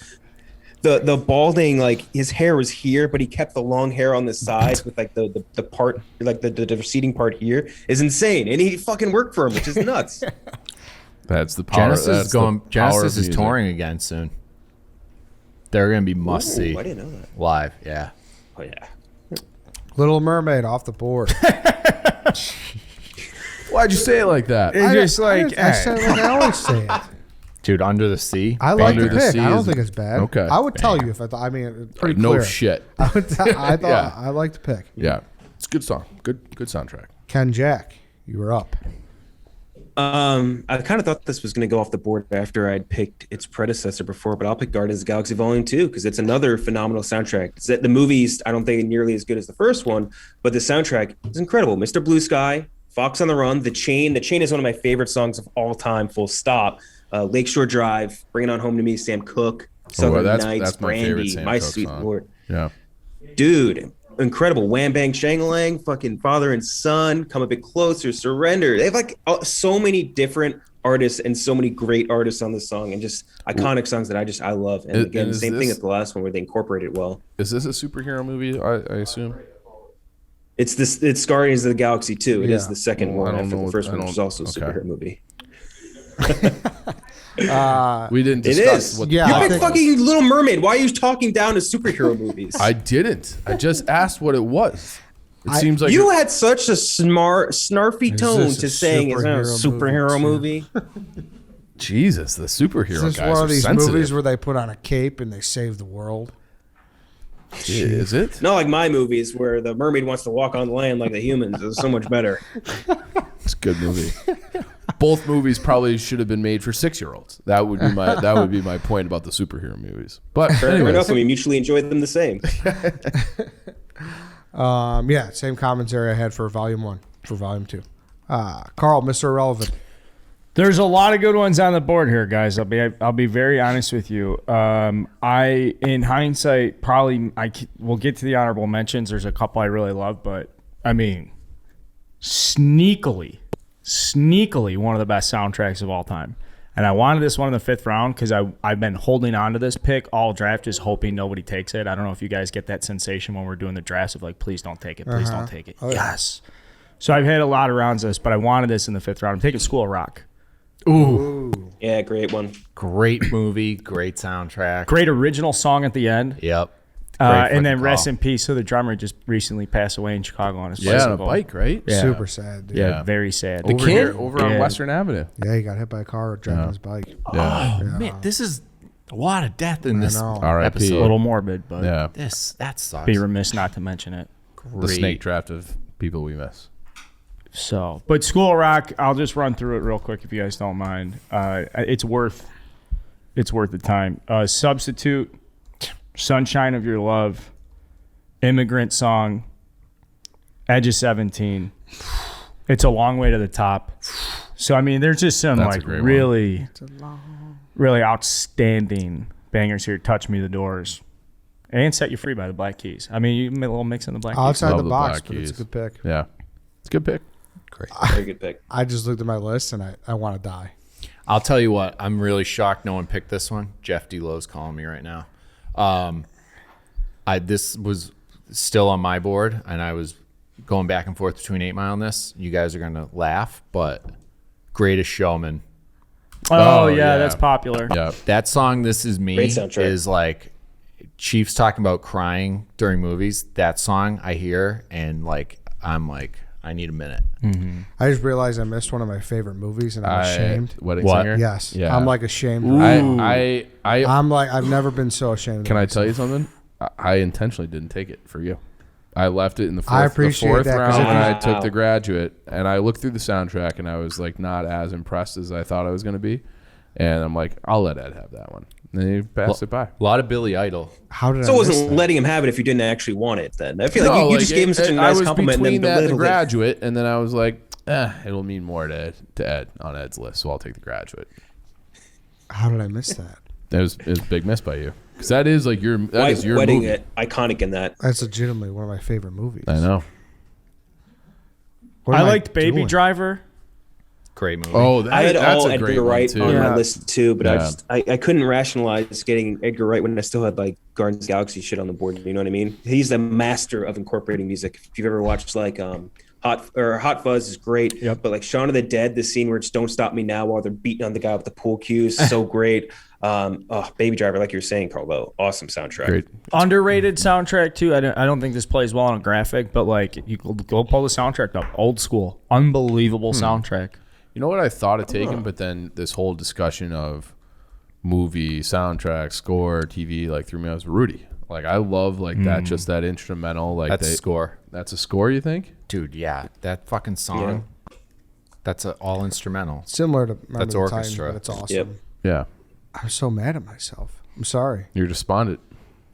the balding, like his hair was here, but he kept the long hair on the sides with like the part, like the receding part here, is insane. And he fucking worked for him, which is nuts. That's the power. Genesis that's is going. the power Genesis of is music. touring again soon. They're going to be must see Ooh, I didn't know that. live. Yeah. Oh yeah. Little Mermaid off the board. Why'd you say it like that? It's just like, I said it like I always say it. Dude, Under the Sea. I like Under the the pick. Sea I don't is- think it's bad. okay. I would tell you if I thought. I mean, it's pretty no clear. shit. I thought Yeah. I like the pick. Yeah, it's a good song. Good soundtrack. KenJac, you were up. I kind of thought this was going to go off the board after I'd picked its predecessor before, but I'll pick Guardians of the Galaxy Volume 2 because it's another phenomenal soundtrack. It's that the movies, I don't think nearly as good as the first one, but the soundtrack is incredible. Mr. Blue Sky, Fox on the Run, The Chain. The Chain is one of my favorite songs of all time, full stop. Lakeshore Drive, Bring It On Home to Me, Sam Cooke, Southern that's Nights, my favorite Brandy, Sam My Cooke Sweet song. Lord. Yeah. Dude, incredible. Wham Bang Shangalang, fucking Father and Son, Come a Bit Closer, Surrender. They have like so many different artists and so many great artists on this song and just iconic songs that I love. And again, is same thing this- as the last one where they incorporate it well. Is this a superhero movie? I assume. It's Guardians of the Galaxy 2. It is Yeah. the second Well, I one don't after know the first what- one, I which is don't- also a okay. superhero movie. We didn't It discuss is. what. Yeah, the I You plot picked think- was. fucking Little Mermaid. Why are you talking down to superhero movies? I didn't. I just asked what it was. It seems like You had such a snarfy tone this to a saying it's not a superhero superhero movie, movie. Jesus, the superhero Is this guys one are of these sensitive. movies where they put on a cape and they save the world? Is it? Not like my movies where the mermaid wants to walk on land like the humans. It's so much better. It's a good movie. Both movies probably should have been made for 6-year-olds. That would be my point about the superhero movies. But Fair anyways, enough. We mutually enjoy them the same. Yeah, same commentary I had for Volume 1, for Volume 2. Carl, Mr. Irrelevant. There's a lot of good ones on the board here, guys. I'll be very honest with you. In hindsight, we'll get to the honorable mentions. There's a couple I really love, but I mean, sneakily one of the best soundtracks of all time. And I wanted this one in the 5th round because I've been holding on to this pick all draft, just hoping nobody takes it. I don't know if you guys get that sensation when we're doing the drafts of like, please don't take it, please don't take it. Oh, yeah. Yes. So I've had a lot of rounds of this, but I wanted this in the 5th round. I'm taking School of Rock. Yeah, great one. Great movie. Great soundtrack. Great original song at the end. Yep. And then fucking rest call. in peace. So the drummer just recently passed away in Chicago on his yeah, on a bicycle. bike, right? Yeah. Super sad, dude. Yeah, very sad. Over here, over on Yeah. Western Avenue. Yeah, he got hit by a car driving his bike. Yeah. Man, this is A lot of death in this know. R.I.P. A episode. little morbid, but Yeah. That sucks. be remiss not to mention it. The snake draft of people we miss. So, but School of Rock, I'll just run through it real quick if you guys don't mind. It's worth the time. Substitute, Sunshine of Your Love, Immigrant Song, Edge of 17. It's a long way to the top. So I mean, there's just some That's a like great really outstanding bangers here. Touch Me the Doors. And Set You Free by the Black Keys. I mean, you made a little mix in the Black Keys. Outside Love the the box, Black but it's a Keys. good pick. Yeah. It's a good pick. Great. Very good pick. I just looked at my list and I want to die. I'll tell you what. I'm really shocked no one picked this one. Jeff D. Lowe's calling me right now. This was still on my board, and I was going back and forth between 8 Mile and this. You guys are going to laugh, but Greatest Showman. Oh, yeah, yeah. that's popular. Yeah. That song, This Is Me, Great soundtrack. is like Chief's talking about crying during movies. That song I hear, and like I'm like, I need a minute. I just realized I missed one of my favorite movies and I'm ashamed. Wedding What? Singer? Yes. Yeah. I'm like ashamed. I'm like, I've never been so ashamed. Can I tell you something? I intentionally didn't take it for you. I left it in the I fourth, appreciate the fourth that, 'cause round when I Wow. took The Graduate, and I looked through the soundtrack, and I was like not as impressed as I thought I was going to be. And I'm like, I'll let Ed have that one. And then he passed it by. A lot of Billy Idol. How did So I it miss wasn't that? letting him have it if you didn't actually want it. Then I feel like you just gave him such a nice compliment and then between that and The belittled it. Graduate, and then I was like, it'll mean more to Ed on Ed's list, so I'll take The Graduate. How did I miss that? It was a big miss by you, because that is like your Wedding movie. it, iconic in that. That's legitimately one of my favorite movies. I know. What I am liked Baby doing? Driver. Great movie. Oh, I had that's all a great Edgar one Wright too. on Yeah. my list too, but Yeah. I couldn't rationalize getting Edgar Wright when I still had like Guardians of the Galaxy shit on the board. You know what I mean? He's the master of incorporating music. If you've ever watched like Hot Fuzz is great, Yep. but like Shaun of the Dead, the scene where it's "Don't Stop Me Now" while they're beating on the guy with the pool cues, so great. Baby Driver, like you were saying, Carlo, awesome soundtrack. Great. Underrated soundtrack too. I don't think this plays well on a graphic, but like you go pull the soundtrack up. Old school, unbelievable soundtrack. You know what I thought of taking, but then this whole discussion of movie soundtrack, score, TV, like threw me. I was Rudy. Like I love like that, just that instrumental. Like That's a score. That's a score. You think? Dude, yeah. That fucking song. That's all instrumental. Similar to Remember That's the orchestra. Time, but it's awesome. Yep. Yeah. I'm so mad at myself. I'm sorry. You're despondent.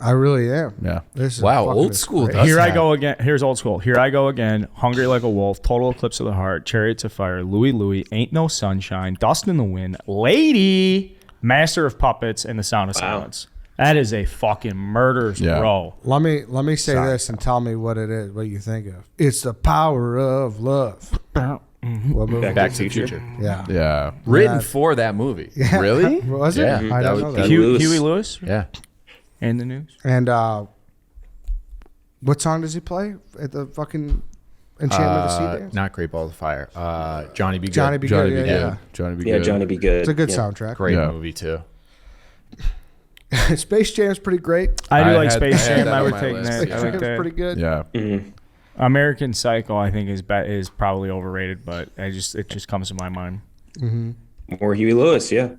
I really am. Yeah. This is Wow, fucking old school great. does Here I have- go again. Here's old school. Here I go again. Hungry Like a Wolf, Total Eclipse of the Heart, Chariots of Fire, Louie Louie, Ain't No Sunshine, Dust in the Wind, Lady, Master of Puppets, and The Sound of Silence. That is a fucking murder's Yeah. row. Let me say this and tell me what it is, what you think of. It's the power of love. What movie? Back to the Future. Yeah. Yeah. Written Yeah. for that movie. Really? Was it? Yeah. I That don't was- know that that. Lewis. Huey Lewis Yeah. and the news. And what song does he play at the fucking Enchantment of the Sea Dance? Not Great Balls of Fire. Johnny Be Good. Johnny Be Johnny Good. Be Yeah, Good. yeah. Johnny Be Yeah, Good. Johnny Be Good. It's a good Yeah. soundtrack. Great Yeah. movie too. Space Jam's pretty great. I do I like had- Space I had Jam. that I on would my take list, that. Space yeah. I like Jam's that. pretty good. Yeah. American Psycho, I think is probably overrated, but it just comes to my mind. Or Huey Lewis, yeah.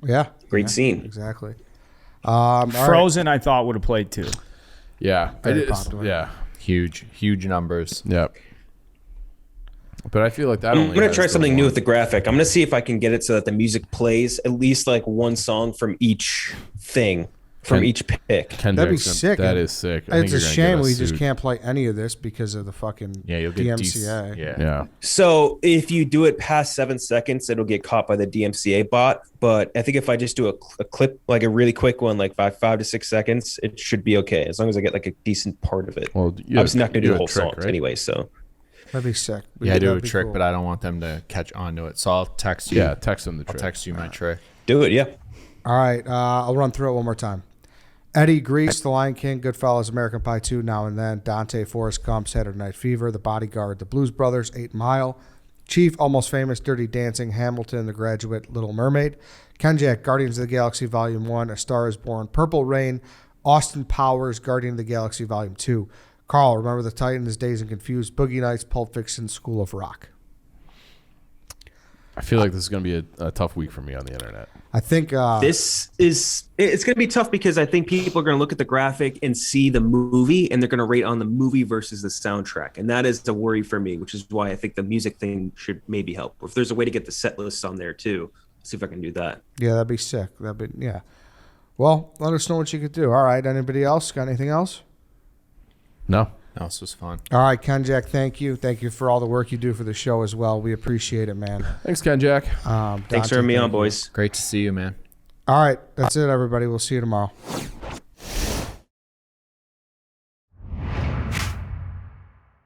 Yeah. Great Yeah, scene. Exactly. All right. Frozen, I thought would have played too. Yeah. Very It is- popular. Yeah. Huge numbers. Yep. But I feel like that only. I'm gonna has try the something new one. with the graphic. I'm gonna see if I can get it so that the music plays at least like one song from each thing, from Ken- each pick. KenJac, That'd be sick. That is sick. I think It's a you're gonna shame get we us just sued. can't play any of this because of the fucking Yeah, you'll get DMCA. Yeah. So if you do it past 7 seconds, it'll get caught by the DMCA bot. But I think if I just do a clip, like a really quick one, like 5 to 6 seconds, it should be okay as long as I get like a decent part of it. Well, I was not gonna do you the whole trick, song right? anyway. So That'd be sick. Yeah, I do a That'd be trick, cool. but I don't want them to catch onto it. So I'll text you. Yeah, text them the I'll trick. text you my trick. do it. Yeah. All right, I'll run through it one more time. Eddie, Grease, The Lion King, Goodfellas, American Pie 2, Now and Then, Dante, Forrest Gump, Saturday Night Fever, The Bodyguard, The Blues Brothers, 8 Mile, Chief, Almost Famous, Dirty Dancing, Hamilton, The Graduate, Little Mermaid, KenJac, Guardians of the Galaxy Volume 1, A Star is Born, Purple Rain, Austin Powers, Guardian of the Galaxy Volume 2. Carl, Remember the Titans, Dazed and Confused, Boogie Nights, Pulp Fiction, School of Rock. I feel like this is going to be a tough week for me on the internet. I think It's going to be tough because I think people are going to look at the graphic and see the movie, and they're going to rate on the movie versus the soundtrack, and that is a worry for me, which is why I think the music thing should maybe help. If there's a way to get the set list on there too, see if I can do that. Yeah, that'd be sick. Yeah. Well, let us know what you could do. All right. Anybody else got anything else? No. No, this was fun. All right, KenJac, thank you. Thank you for all the work you do for the show as well. We appreciate it, man. Thanks, KenJac. Thanks for having me on, boys. Great to see you, man. All right, that's it, everybody. We'll see you tomorrow.